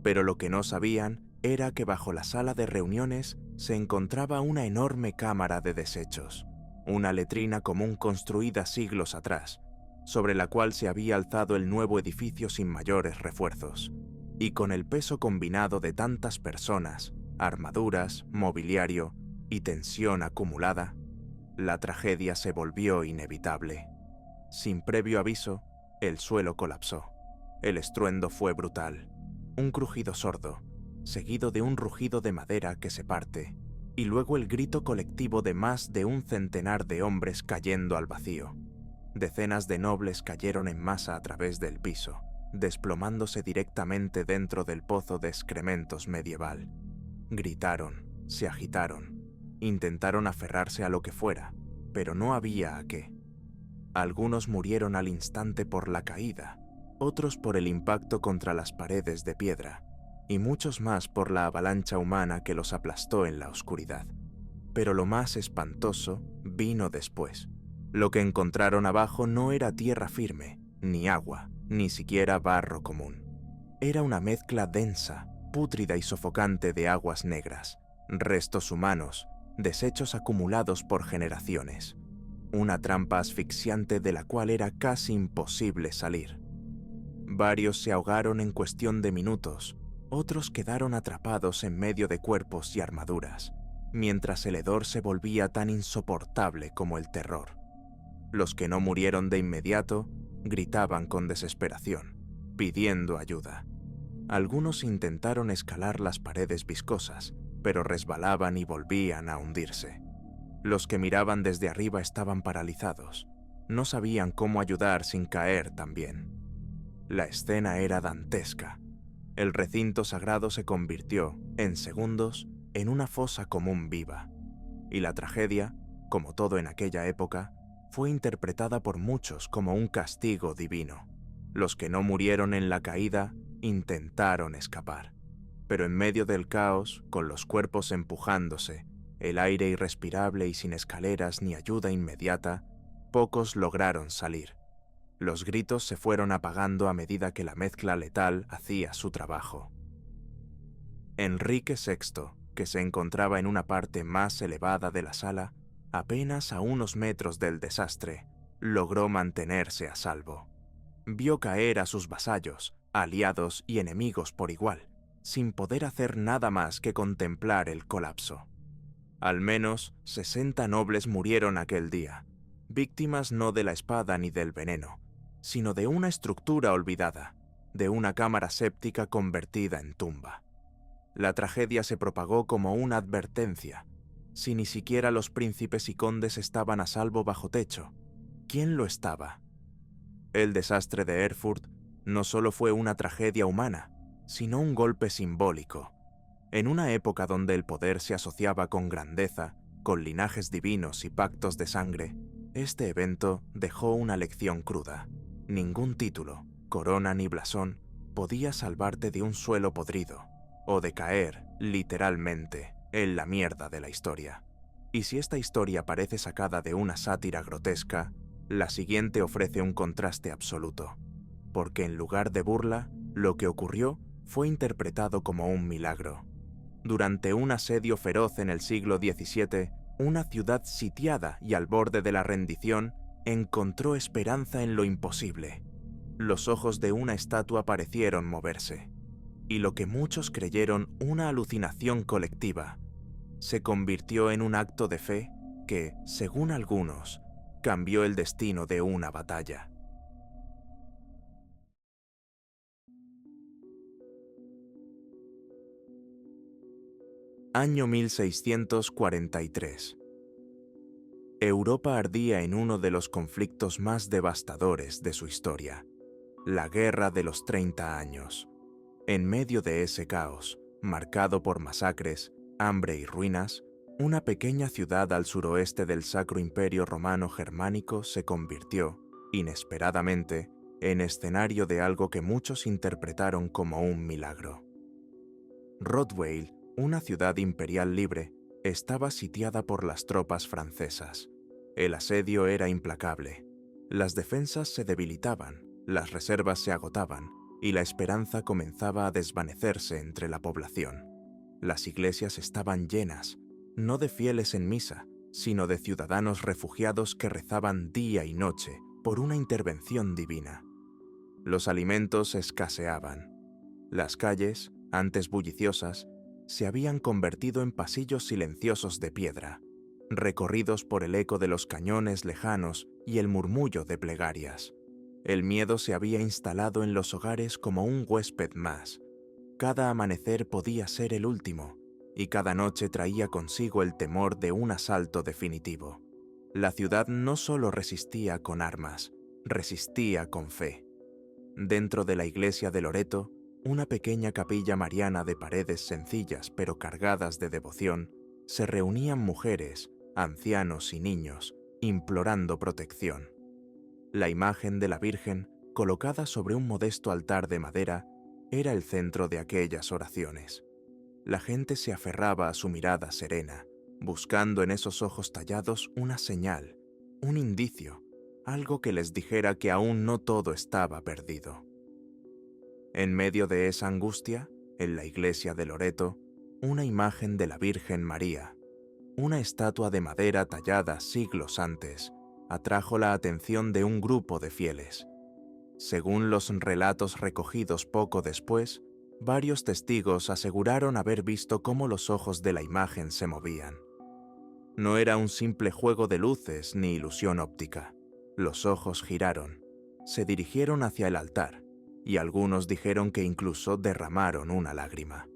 Pero lo que no sabían era que bajo la sala de reuniones se encontraba una enorme cámara de desechos, una letrina común construida siglos atrás, sobre la cual se había alzado el nuevo edificio sin mayores refuerzos, y con el peso combinado de tantas personas, armaduras, mobiliario y tensión acumulada, la tragedia se volvió inevitable. Sin previo aviso, el suelo colapsó. El estruendo fue brutal, un crujido sordo, seguido de un rugido de madera que se parte, y luego el grito colectivo de más de un centenar de hombres cayendo al vacío. Decenas de nobles cayeron en masa a través del piso, desplomándose directamente dentro del pozo de excrementos medieval. Gritaron, se agitaron, intentaron aferrarse a lo que fuera, pero no había a qué. Algunos murieron al instante por la caída, otros por el impacto contra las paredes de piedra, y muchos más por la avalancha humana que los aplastó en la oscuridad. Pero lo más espantoso vino después. Lo que encontraron abajo no era tierra firme, ni agua, ni siquiera barro común. Era una mezcla densa, pútrida y sofocante de aguas negras, restos humanos, desechos acumulados por generaciones. Una trampa asfixiante de la cual era casi imposible salir. Varios se ahogaron en cuestión de minutos, otros quedaron atrapados en medio de cuerpos y armaduras, mientras el hedor se volvía tan insoportable como el terror. Los que no murieron de inmediato gritaban con desesperación, pidiendo ayuda. Algunos intentaron escalar las paredes viscosas, pero resbalaban y volvían a hundirse. Los que miraban desde arriba estaban paralizados. No sabían cómo ayudar sin caer también. La escena era dantesca. El recinto sagrado se convirtió, en segundos, en una fosa común viva. Y la tragedia, como todo en aquella época, fue interpretada por muchos como un castigo divino. Los que no murieron en la caída intentaron escapar. Pero en medio del caos, con los cuerpos empujándose, el aire irrespirable y sin escaleras ni ayuda inmediata, pocos lograron salir. Los gritos se fueron apagando a medida que la mezcla letal hacía su trabajo. Enrique VI, que se encontraba en una parte más elevada de la sala, apenas a unos metros del desastre, logró mantenerse a salvo. Vio caer a sus vasallos, aliados y enemigos por igual, sin poder hacer nada más que contemplar el colapso. Al menos 60 nobles murieron aquel día, víctimas no de la espada ni del veneno, sino de una estructura olvidada, de una cámara séptica convertida en tumba. La tragedia se propagó como una advertencia. Si ni siquiera los príncipes y condes estaban a salvo bajo techo, ¿quién lo estaba? El desastre de Erfurt no solo fue una tragedia humana, sino un golpe simbólico. En una época donde el poder se asociaba con grandeza, con linajes divinos y pactos de sangre, este evento dejó una lección cruda. Ningún título, corona ni blasón podía salvarte de un suelo podrido, o de caer, literalmente, en la mierda de la historia. Y si esta historia parece sacada de una sátira grotesca, la siguiente ofrece un contraste absoluto, porque en lugar de burla, lo que ocurrió fue interpretado como un milagro. Durante un asedio feroz en el siglo XVII, una ciudad sitiada y al borde de la rendición encontró esperanza en lo imposible. Los ojos de una estatua parecieron moverse, y lo que muchos creyeron una alucinación colectiva se convirtió en un acto de fe que, según algunos, cambió el destino de una batalla. Año 1643. Europa ardía en uno de los conflictos más devastadores de su historia, la Guerra de los 30 Años. En medio de ese caos, marcado por masacres, hambre y ruinas, una pequeña ciudad al suroeste del Sacro Imperio Romano Germánico se convirtió, inesperadamente, en escenario de algo que muchos interpretaron como un milagro. Rottweil, una ciudad imperial libre, estaba sitiada por las tropas francesas. El asedio era implacable. Las defensas se debilitaban, las reservas se agotaban, y la esperanza comenzaba a desvanecerse entre la población. Las iglesias estaban llenas, no de fieles en misa, sino de ciudadanos refugiados que rezaban día y noche por una intervención divina. Los alimentos escaseaban. Las calles, antes bulliciosas, se habían convertido en pasillos silenciosos de piedra, recorridos por el eco de los cañones lejanos y el murmullo de plegarias. El miedo se había instalado en los hogares como un huésped más. Cada amanecer podía ser el último, y cada noche traía consigo el temor de un asalto definitivo. La ciudad no solo resistía con armas, resistía con fe. Dentro de la iglesia de Loreto, una pequeña capilla mariana de paredes sencillas pero cargadas de devoción, se reunían mujeres, ancianos y niños, implorando protección. La imagen de la Virgen, colocada sobre un modesto altar de madera, era el centro de aquellas oraciones. La gente se aferraba a su mirada serena, buscando en esos ojos tallados una señal, un indicio, algo que les dijera que aún no todo estaba perdido. En medio de esa angustia, en la iglesia de Loreto, una imagen de la Virgen María, una estatua de madera tallada siglos antes, atrajo la atención de un grupo de fieles. Según los relatos recogidos poco después, varios testigos aseguraron haber visto cómo los ojos de la imagen se movían. No era un simple juego de luces ni ilusión óptica. Los ojos giraron, se dirigieron hacia el altar, y algunos dijeron que incluso derramaron una lágrima.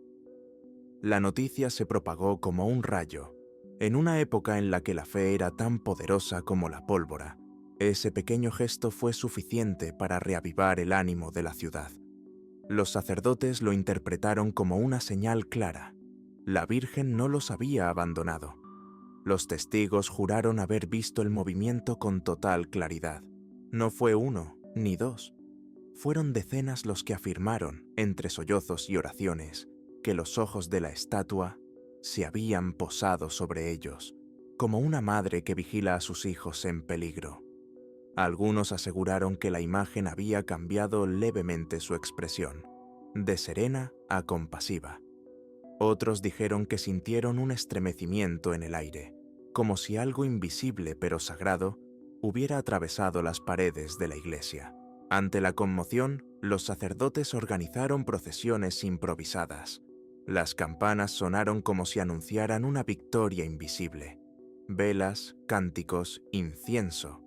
La noticia se propagó como un rayo. En una época en la que la fe era tan poderosa como la pólvora, ese pequeño gesto fue suficiente para reavivar el ánimo de la ciudad. Los sacerdotes lo interpretaron como una señal clara. La Virgen no los había abandonado. Los testigos juraron haber visto el movimiento con total claridad. No fue uno, ni dos. Fueron decenas los que afirmaron, entre sollozos y oraciones, que los ojos de la estatua se habían posado sobre ellos, como una madre que vigila a sus hijos en peligro. Algunos aseguraron que la imagen había cambiado levemente su expresión, de serena a compasiva. Otros dijeron que sintieron un estremecimiento en el aire, como si algo invisible pero sagrado hubiera atravesado las paredes de la iglesia. Ante la conmoción, los sacerdotes organizaron procesiones improvisadas. Las campanas sonaron como si anunciaran una victoria invisible. Velas, cánticos, incienso.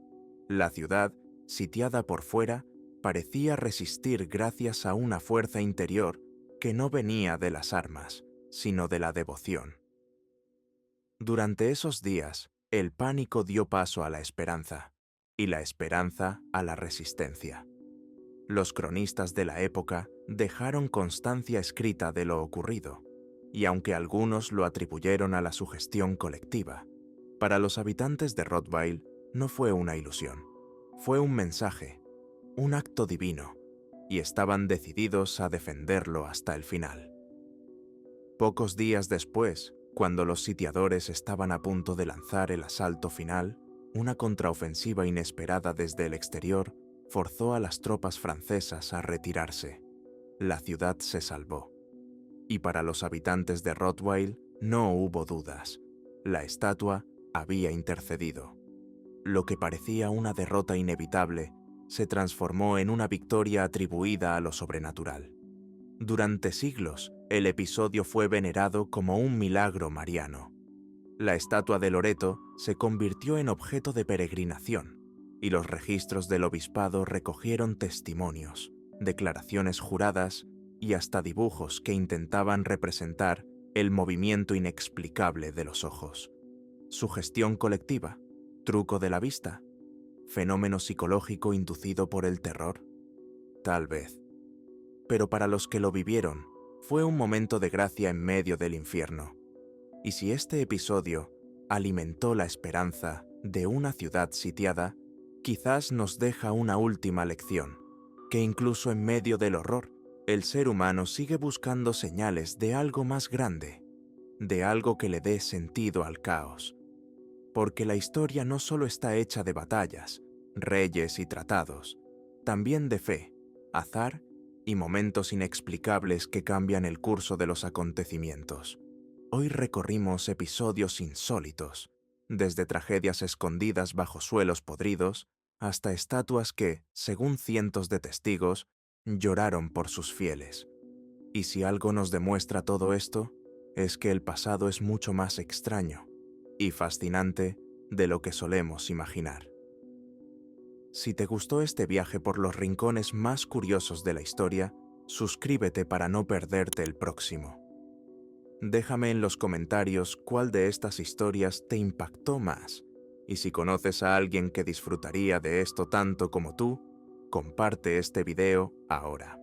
La ciudad, sitiada por fuera, parecía resistir gracias a una fuerza interior que no venía de las armas, sino de la devoción. Durante esos días, el pánico dio paso a la esperanza, y la esperanza a la resistencia. Los cronistas de la época dejaron constancia escrita de lo ocurrido, y aunque algunos lo atribuyeron a la sugestión colectiva, para los habitantes de Rottweil no fue una ilusión, fue un mensaje, un acto divino, y estaban decididos a defenderlo hasta el final. Pocos días después, cuando los sitiadores estaban a punto de lanzar el asalto final, una contraofensiva inesperada desde el exterior forzó a las tropas francesas a retirarse. La ciudad se salvó. Y para los habitantes de Rottweil no hubo dudas. La estatua había intercedido. Lo que parecía una derrota inevitable se transformó en una victoria atribuida a lo sobrenatural. Durante siglos, el episodio fue venerado como un milagro mariano. La estatua de Loreto se convirtió en objeto de peregrinación, y los registros del obispado recogieron testimonios, declaraciones juradas y hasta dibujos que intentaban representar el movimiento inexplicable de los ojos. Sugestión colectiva, truco de la vista, fenómeno psicológico inducido por el terror, tal vez. Pero para los que lo vivieron, fue un momento de gracia en medio del infierno. Y si este episodio alimentó la esperanza de una ciudad sitiada, quizás nos deja una última lección, que incluso en medio del horror, el ser humano sigue buscando señales de algo más grande, de algo que le dé sentido al caos. Porque la historia no solo está hecha de batallas, reyes y tratados, también de fe, azar y momentos inexplicables que cambian el curso de los acontecimientos. Hoy recorrimos episodios insólitos, desde tragedias escondidas bajo suelos podridos hasta estatuas que, según cientos de testigos, lloraron por sus fieles. Y si algo nos demuestra todo esto, es que el pasado es mucho más extraño y fascinante de lo que solemos imaginar. Si te gustó este viaje por los rincones más curiosos de la historia, suscríbete para no perderte el próximo. Déjame en los comentarios cuál de estas historias te impactó más, y si conoces a alguien que disfrutaría de esto tanto como tú, comparte este video ahora.